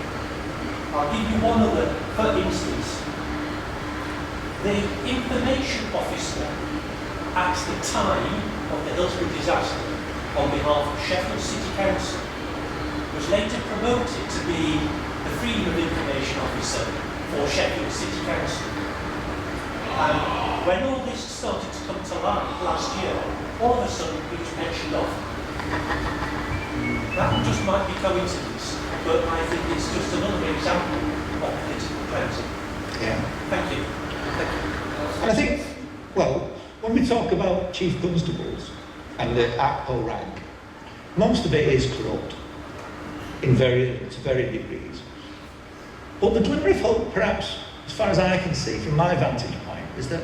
I'll give you one other, for instance. The information officer at the time of the Hillsborough disaster on behalf of Sheffield City Council was later promoted to be the Freedom of Information Officer for Sheffield City Council. And when all this started to come to light last year, all of a sudden it was mentioned off. That just might be coincidence, but I think it's just another example of political cleansing. Yeah. Thank you. And I think, well, when we talk about chief constables and the ACPO rank, most of it is corrupt to varying degrees. But the glimmer of hope, perhaps, as far as I can see from my vantage point, is that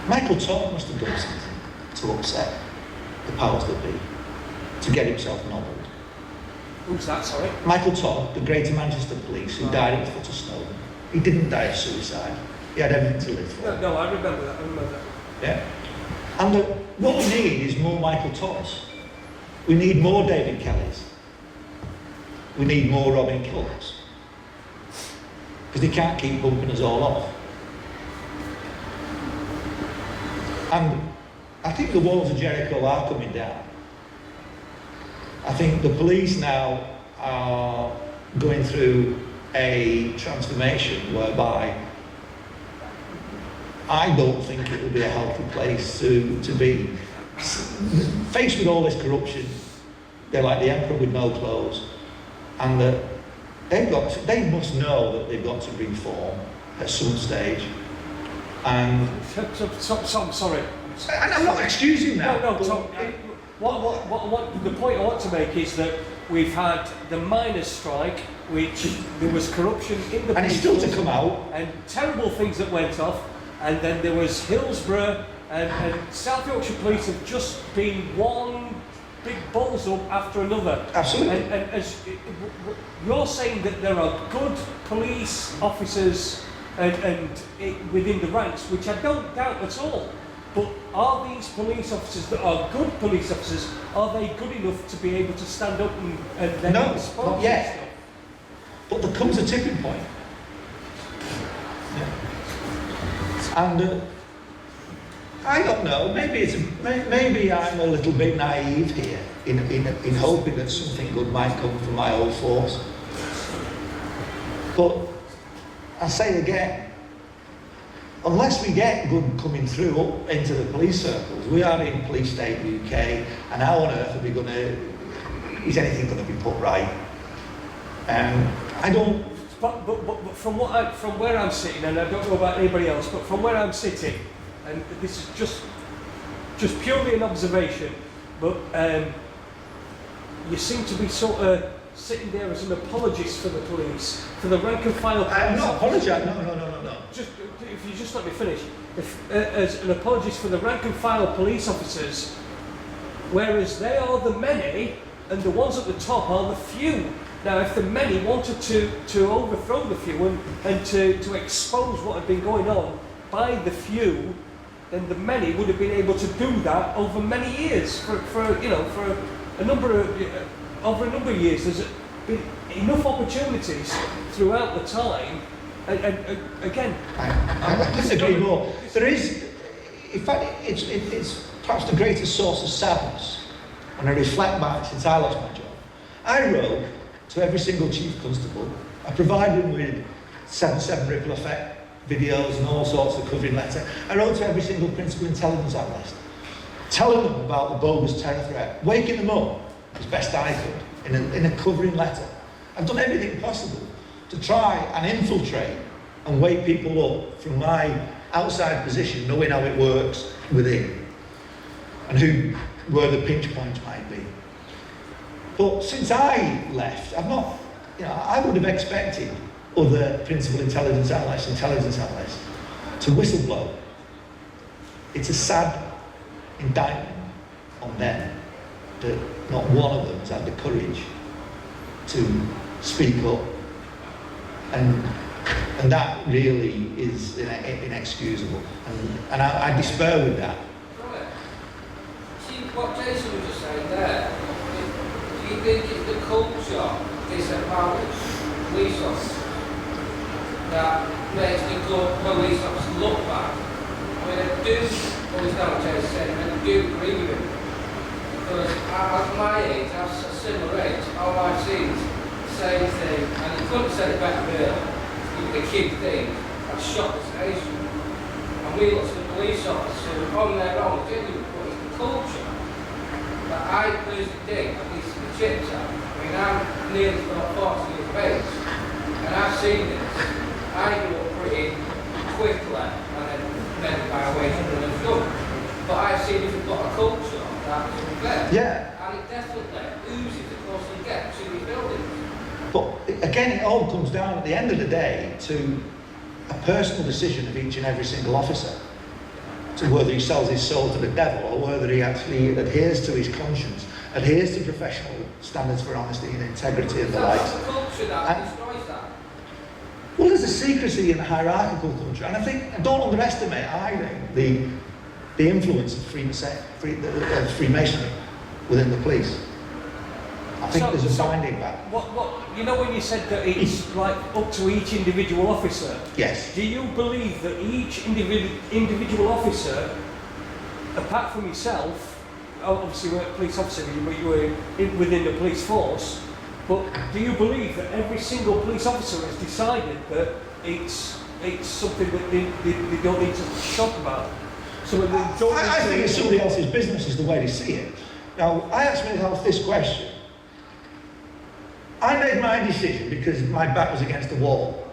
Michael Todd must have done something to upset the powers that be, to get himself nobbled. Who's that, sorry? Michael Todd, the Greater Manchester Police, who died at the foot of Snowdon. He didn't die of suicide. He had everything to live for. No, I remember that. Yeah. And what we need is more Michael Todds. We need more David Kellys. We need more Robin Cooks. Because they can't keep bumping us all off. And I think the walls of Jericho are coming down. I think the police now are going through a transformation whereby I don't think it will be a healthy place to be. Faced with all this corruption, they're like the emperor with no clothes, and that they must know that they've got to reform at some stage. And sorry. And I'm not excusing that. No. What the point I want to make is that we've had the miners' strike, which there was corruption in the and it's still to come out, and terrible things that went off, and then there was Hillsborough and South Yorkshire Police have just been one big balls up after another. Absolutely. And as you're saying that there are good police officers within the ranks, which I don't doubt at all. But are these police officers that are good police officers, are they good enough to be able to stand up and then No, respond not to yet. stuff? But there comes a tipping point. Yeah. And I don't know, maybe I'm a little bit naive here in hoping that something good might come from my old force. But I say again, unless we get good coming through up into the police circles, we are in police state UK, and how on earth is anything going to be put right? I don't. But from where I'm sitting, and I don't know about anybody else, but from where I'm sitting, and this is just purely an observation, but you seem to be sort of sitting there as an apologist for the police, for the rank and file police. I'm not apologising. No. Just if you just let me finish, as an apologist for the rank and file police officers, whereas they are the many and the ones at the top are the few. Now, if the many wanted to overthrow the few and to expose what had been going on by the few, then the many would have been able to do that over many years. For a number of years, there's been enough opportunities throughout the time. And again, I couldn't agree more. There is, in fact, it's perhaps the greatest source of sadness when I reflect back since I lost my job. I wrote to every single chief constable. I provided them with 7/7 ripple effect videos and all sorts of covering letter. I wrote to every single principal intelligence analyst, telling them about the bogus terror threat, waking them up as best I could in a covering letter. I've done everything possible to try and infiltrate and wake people up from my outside position, knowing how it works within and where the pinch points might be. But since I left, I've not, I would have expected other principal intelligence analysts to whistleblow. It's a sad indictment on them that not one of them has had the courage to speak up. And that really is inexcusable. And I despair with that. Right. See, what Jason was just saying there, do you think it's the culture disempowers police officers that makes the good police officers look bad? I mean, I do understand what Jason said, and I do agree with him. Because at my age, at a similar age, all I've seen is the same thing, and you couldn't have said it better really. The key thing, I've shot the station. And we looked at the police officers on their own, genuinely, but it's the culture that I personally think that needs to be chipped at. I mean, I'm nearly 40 years of age, and I've seen this. I grew up pretty quickly, and then by away from them and done. But I've seen if you've got a culture that is there. Yeah. And it definitely oozes across and gets to these buildings. But again, it all comes down at the end of the day to a personal decision of each and every single officer, to whether he sells his soul to the devil or whether he actually adheres to his conscience, adheres to professional standards for honesty and integrity and the likes. That's the culture that destroys that. Well, there's a secrecy in a hierarchical culture, and I think, don't underestimate either the influence of Freemasonry within the police. I think there's a binding back. When you said that it's like up to each individual officer, Yes. do you believe that each individual officer, apart from yourself, obviously you weren't a police officer, but you were within the police force, but do you believe that every single police officer has decided that it's something that they don't need to shock about? So they don't I think it's somebody else's business is the way they see it. Now, I asked myself this question. I made my decision because my back was against the wall.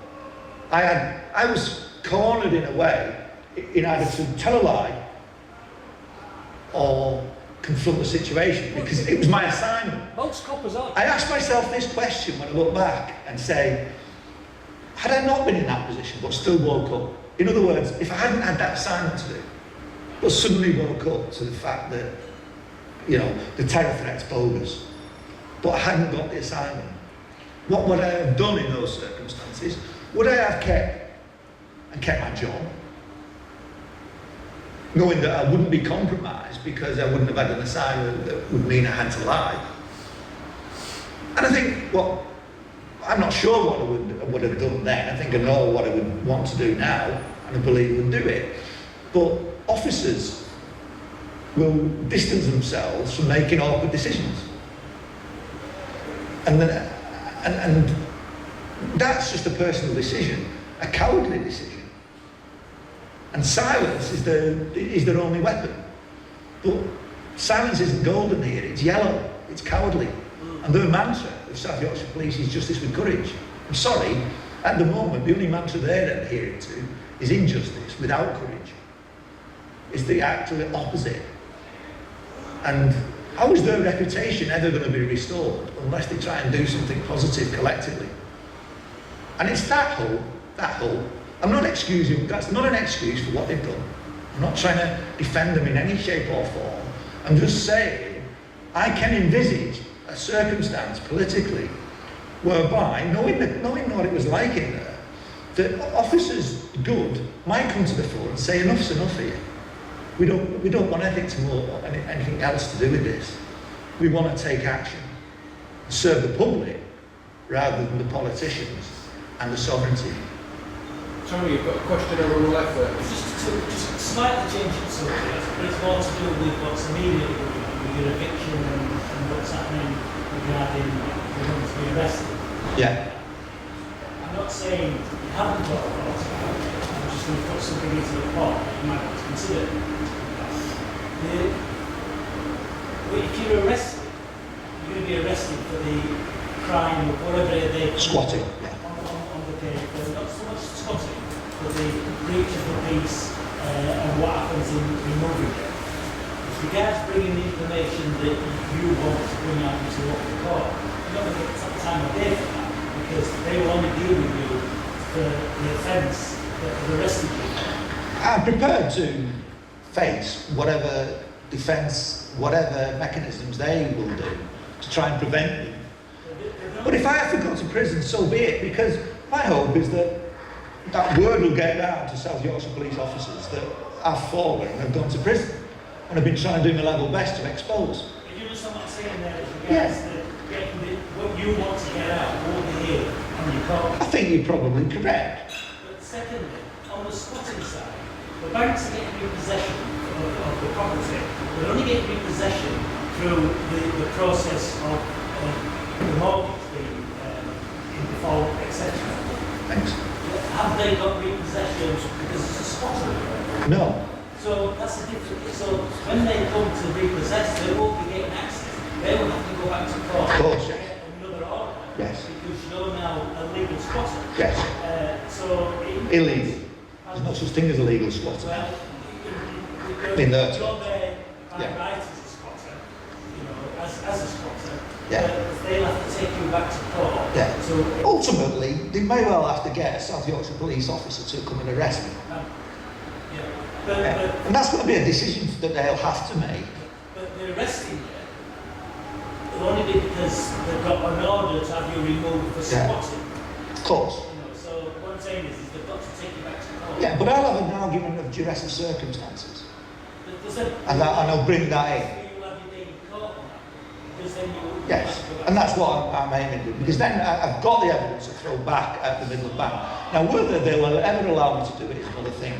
I was cornered in a way in either to tell a lie or confront the situation because it was my assignment. Most coppers aren't. I asked myself this question when I look back and say, had I not been in that position but still woke up? In other words, if I hadn't had that assignment to do, but suddenly woke up to the fact that you know, the terror threat's bogus. But I hadn't got the assignment. What would I have done in those circumstances? Would I have kept my job, knowing that I wouldn't be compromised because I wouldn't have had an assignment that would mean I had to lie? And I think, well, I'm not sure what I would have done then. I think I know what I would want to do now, and I believe I would do it. But officers will distance themselves from making awkward decisions. And that's just a personal decision, a cowardly decision. And silence is their only weapon. But silence isn't golden here, it's yellow, it's cowardly. And their mantra of South Yorkshire Police is justice with courage. I'm sorry, at the moment, the only mantra they're adhering to is injustice without courage. It's the actual opposite. And how is their reputation ever going to be restored unless they try and do something positive collectively? And it's that whole, I'm not excusing, that's not an excuse for what they've done. I'm not trying to defend them in any shape or form. I'm just saying, I can envisage a circumstance politically whereby, knowing what it was like in there, that officers good might come to the fore and say, enough's enough here. We don't want anything else to do with this. We want to take action, serve the public rather than the politicians and the sovereignty. Tony, you've got a question over on the left there. Just slightly changing subject, but it's more to do with what's immediately going on with your eviction and what's happening regarding the ones to be arrested. Yeah. I'm not saying you haven't got a report, I'm just going to put something into the report that you might want to consider. If you're arrested, you're going to be arrested for the crime of whatever they... Squatting. On the day, not so much squatting, but the breach of the peace and what happens in removing it. As regards bringing the information that you want to bring out into open court, you're not going to get time of day for that, because they will only deal with you for the offence that have arrested you. I'm prepared to face whatever defence, whatever mechanisms they will do to try and prevent me. But if I have to go to prison, so be it, because my hope is that that word will get round to South Yorkshire police officers that have fallen and have gone to prison and have been trying to do my level best to expose. But you understand what I'm saying there as regards Yes. what you want to get out won't be here on your court. I think you're probably correct. But secondly, on the squatting side, the banks are getting repossession of the property. They're only getting repossession through the process of the mortgage being in default, etc. Thanks. Have they got repossession because it's a squatter? No. So that's a different. So when they come to repossess, they won't be getting access. They will have to go back to court. Of course, and yes. get another order. Yes. Because you're now a legal squatter. Yes. Illegal. Well, There's no such thing as a legal squatter. In you're their terms. there by Yeah. right as a squatter, you know, as a squatter. Yeah. But they'll have to take you back to court. Yeah. So Ultimately, they may well have to get a South Yorkshire police officer to come and arrest me. yeah. But, Yeah. but, And that's going to be a decision that they'll have to make. but they're arresting you only because they've got an order to have you removed for Yeah. squatting. Of course. You know, so what I'm saying is they've got to take you back to court. Yeah, but I'll have an argument of duress of circumstances. But does that- And I'll bring that in. You'll have your day in court on that. Because then you Yes, and that's what I'm aiming to do, because then I've got the evidence to throw back at the middle of bank. Now, whether they'll ever allow me to do it is another thing.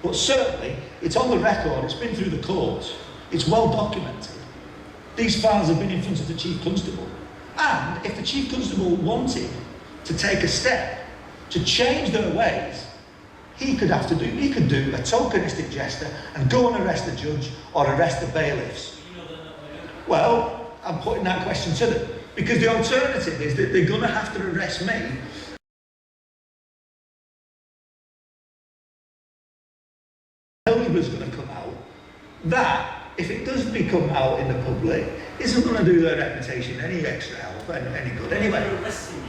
But certainly, it's on the record, it's been through the courts, it's well documented. These files have been in front of the Chief Constable. And if the Chief Constable wanted to take a step to change their ways, he could do a tokenistic gesture and go and arrest the judge or arrest the bailiffs. You know they're not going to do it. Well, I'm putting that question to them, because the alternative is that they're going to have to arrest me. Is going to come out. That, if it does become out in the public, isn't going to do their reputation any extra help, any good anyway. They're arresting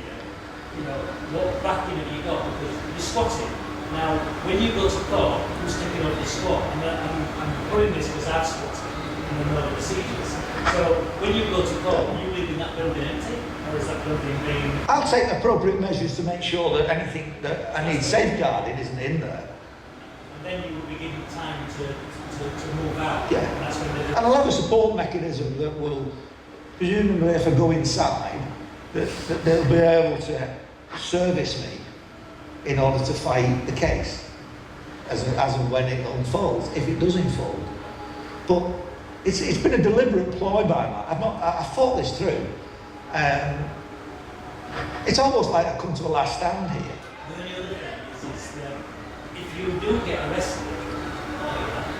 you know, what backing have you got? Because you're squatting. Now, when you go to court, who's taking over the squat? I'm putting this because I've squatted. and they know the procedures. So when you go to court, are you leaving that building empty, or is that building being... I'll take appropriate measures to make sure that anything that I need safeguarding isn't in there. And then you will be given time to move out. Yeah. And that's when And I'll have a support mechanism that will, presumably if I go inside, that they'll be able to service me in order to fight the case as and when it unfolds, if it does unfold. But it's been a deliberate ploy by me. I thought this through. It's almost like I've come to a last stand here. The only other thing is that if you do get arrested,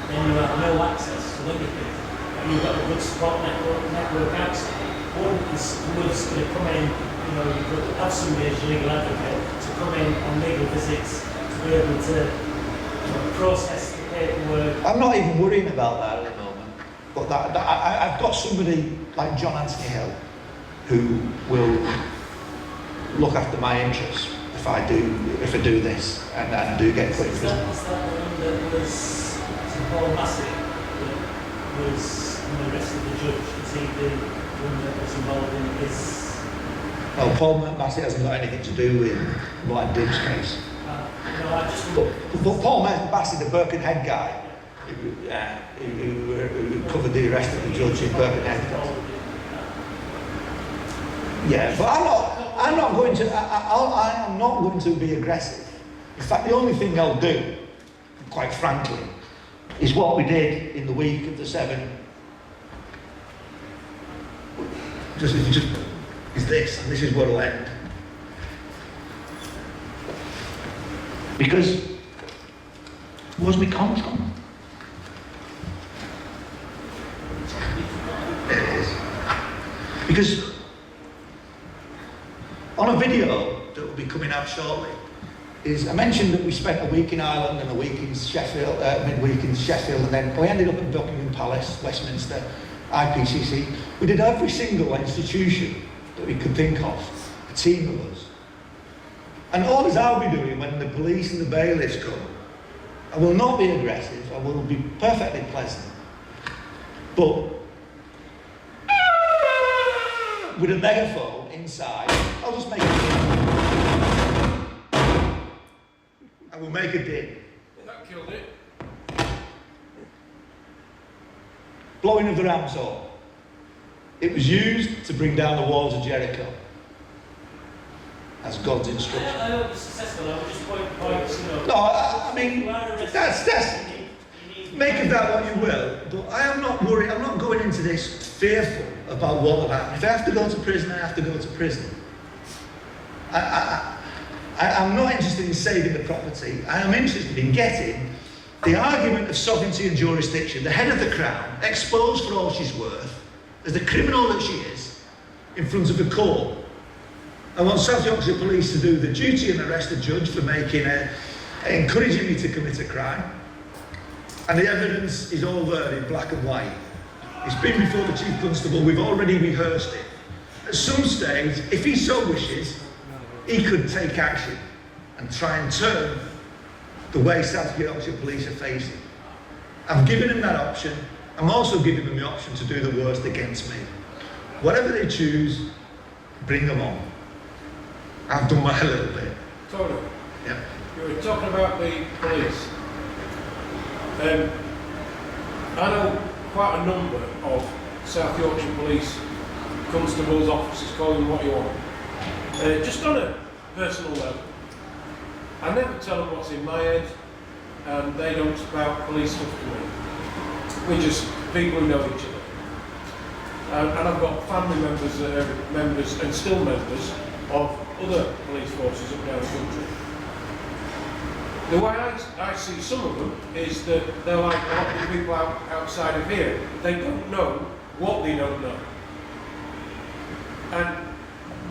then you have no access to anything. And you've got a good support network outside. One is who is going to come in, you know, you could have somebody as your legal advocate to come in on legal visits to be able to process the paperwork. I'm not even worrying about that at the moment. But I've got somebody like John Anthony Hill who will look after my interests if I do this and do get put in prison. Is that the one that was Paul Massey that was in the rest of the judge? Is he the one that was involved in his... Well, Paul Massey hasn't got anything to do with Blind Dib's case. No, I just... But Paul Massey, the Birkenhead guy, who covered the arrest of the judge in Birkenhead. Yeah, but I'm not going to. I am not going to be aggressive. In fact, the only thing I'll do, quite frankly, is what we did in the week of the 7. Just is this, and this is where it'll end. Because where's my comms gone? There it is. Because on a video that will be coming out shortly, I mentioned that we spent a week in Ireland and a week in Sheffield, midweek in Sheffield, and then we ended up at Buckingham Palace, Westminster, IPCC. We did every single institution that we could think of, a team of us. And all this I'll be doing when the police and the bailiffs come, I will not be aggressive, I will be perfectly pleasant. But with a megaphone inside, I'll just make a din. I will make a din. That killed it. Blowing of the ram's horn. It was used to bring down the walls of Jericho. As God's instruction. I hope it's successful. I would just point, you know... No, I mean, that's make of that what you will, but I am not worried, I'm not going into this fearful about what will happen. If I have to go to prison, I have to go to prison. I'm not interested in saving the property. I am interested in getting the argument of sovereignty and jurisdiction, the head of the crown, exposed for all she's worth, as the criminal that she is, in front of the court. I want South Yorkshire Police to do the duty and arrest a judge for encouraging me to commit a crime. And the evidence is all there in black and white. It's been before the Chief Constable, we've already rehearsed it. At some stage, if he so wishes, he could take action and try and turn the way South Yorkshire Police are facing. I've given him that option. I'm also giving them the option to do the worst against me. Whatever they choose, bring them on. I've done my little bit. Tony, Yeah. you were talking about the police. I know quite a number of South Yorkshire Police constables, officers, call them what you want. Just on a personal level, I never tell them what's in my head, and they don't spout police stuff to me. We're just people who know each other. And I've got family members that are members and still members of other police forces up and down the country. The way I see some of them is that they're like a lot of people outside of here. They don't know what they don't know. And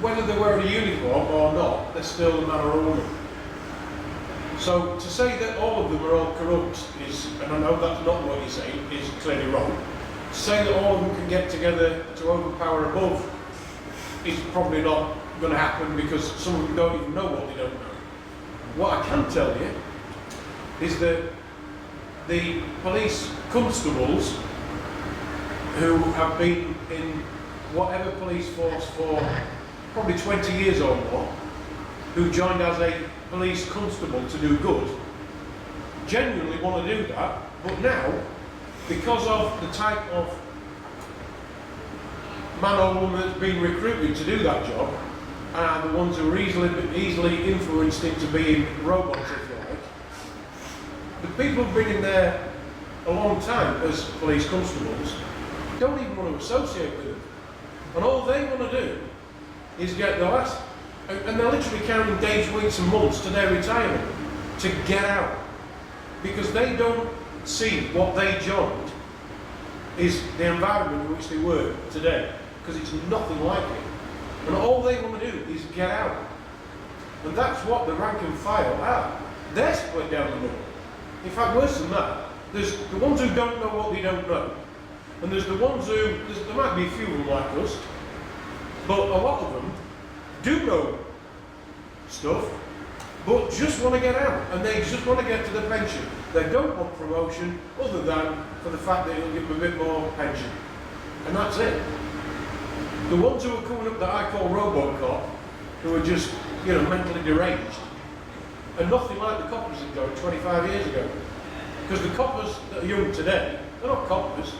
whether they're wearing a uniform or not, they're still a man or a woman. So to say that all of them are all corrupt is, and I know that's not what you're saying, is clearly wrong. To say that all of them can get together to overpower above is probably not going to happen because some of them don't even know what they don't know. What I can tell you is that the police constables who have been in whatever police force for probably 20 years or more, who joined as a police constable to do good, genuinely want to do that, but now, because of the type of man or woman that's been recruited to do that job, and the ones who are easily influenced into being robots, if you like, the people who've been in there a long time as police constables don't even want to associate with them. And all they want to do is get the last, and they're literally counting days, weeks and months to their retirement to get out. Because they don't see what they joined is the environment in which they work today. Because it's nothing like it. And all they want to do is get out. And that's what the rank and file are. They're split down the middle. In fact, worse than that, there's the ones who don't know what they don't know. And there's the ones who, there might be a few of them like us, but a lot of them do know stuff, but just want to get out. And they just want to get to the pension. They don't want promotion other than for the fact that it'll give them a bit more pension. And that's it. The ones who are coming up that I call Robocop, who are just, you know, mentally deranged, are nothing like the coppers that joined 25 years ago. Because the coppers that are young today, they're not coppers,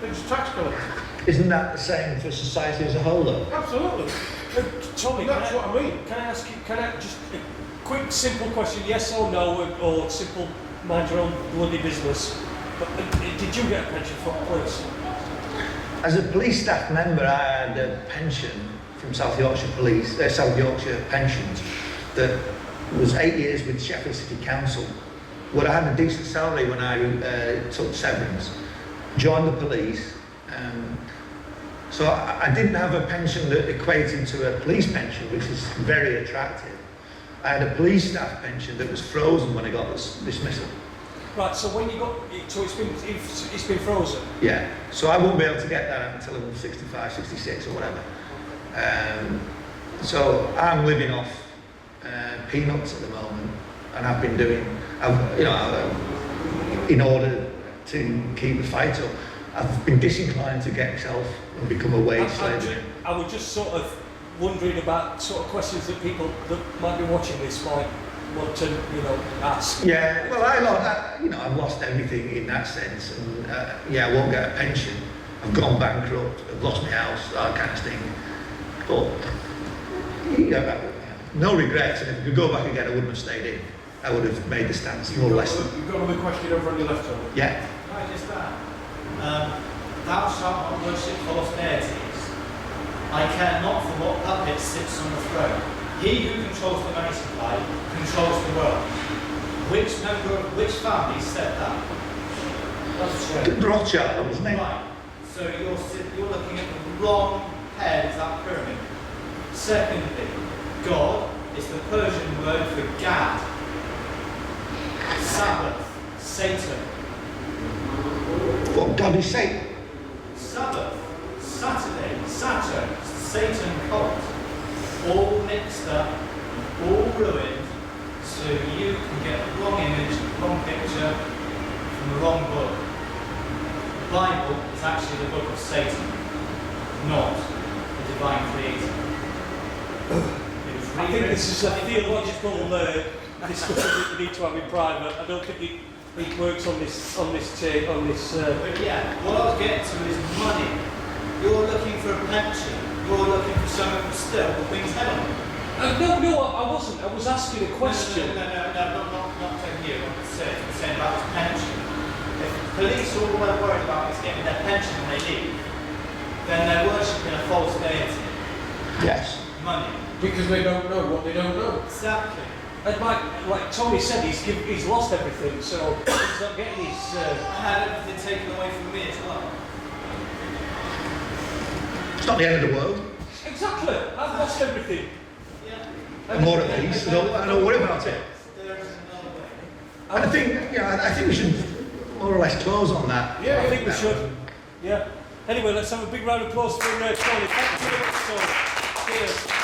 they're just tax collectors. Isn't that the same for society as a whole, though? Absolutely. Tommy, That's what I mean. Can I ask you, can I just, a quick, simple question, yes or no, or simple, mind your own bloody business. But did you get a pension from police? As a police staff member, I had a pension from South Yorkshire Police, South Yorkshire Pensions, that was 8 years with Sheffield City Council. Well, I had a decent salary when I took severance, joined the police. So I didn't have a pension that equated to a police pension, which is very attractive. I had a police staff pension that was frozen when I got this dismissal. Right, so when you got, so it's been frozen? Yeah, so I won't be able to get that until I'm 65, 66 or whatever. So I'm living off peanuts at the moment, and I've been doing, in order to keep the fight up, I've been disinclined to get myself and become a wage slave. I was just sort of wondering about sort of questions that people that might be watching this might want to, ask. Yeah, well, I've lost everything in that sense, and I won't get a pension. I've gone bankrupt. I've lost my house, that kind of thing. But no regrets. And if I could go back again, I wouldn't have stayed in. I would have made the stance more or less. You've got another question over on your left hand. Yeah. Can I just add? Thou shalt not worship false deities. I care not for what puppet sits on the throne. He who controls the money supply controls the world. Which member of which family said that? That's true. Rothschild, wasn't it? Right. So you're looking at the wrong head of that pyramid. Secondly, God is the Persian word for Gad. Sabbath, Satan. What God is Satan? Sabbath, Saturday, Saturn, Satan cult. All mixed up, all ruined, so you can get the wrong image, wrong picture from the wrong book. The Bible is actually the book of Satan, not the divine creator. I think this is a theological discussion that we need to have in private. I don't think it works on this. But yeah, what I was getting to is money. You're looking for a pension. You're looking for someone still with wings head on it. No, I wasn't. I was asking a question. No, not telling you. I'm saying about this pension. If police are all they're worried about is getting their pension when they leave, then they're worshipping a false deity. Yes. Money. Because they don't know what they don't know. Exactly. And like Tommy said, he's lost everything, so he's not getting his. I had everything taken away from me as well. It's not the end of the world. Exactly. I've lost everything. Yeah. I'm more at peace. I don't worry about it. There is another way. And I think we should more or less close on that. Yeah, I think we should. Yeah. Anyway, let's have a big round of applause for Tony. Thank you very much, Tony. Cheers.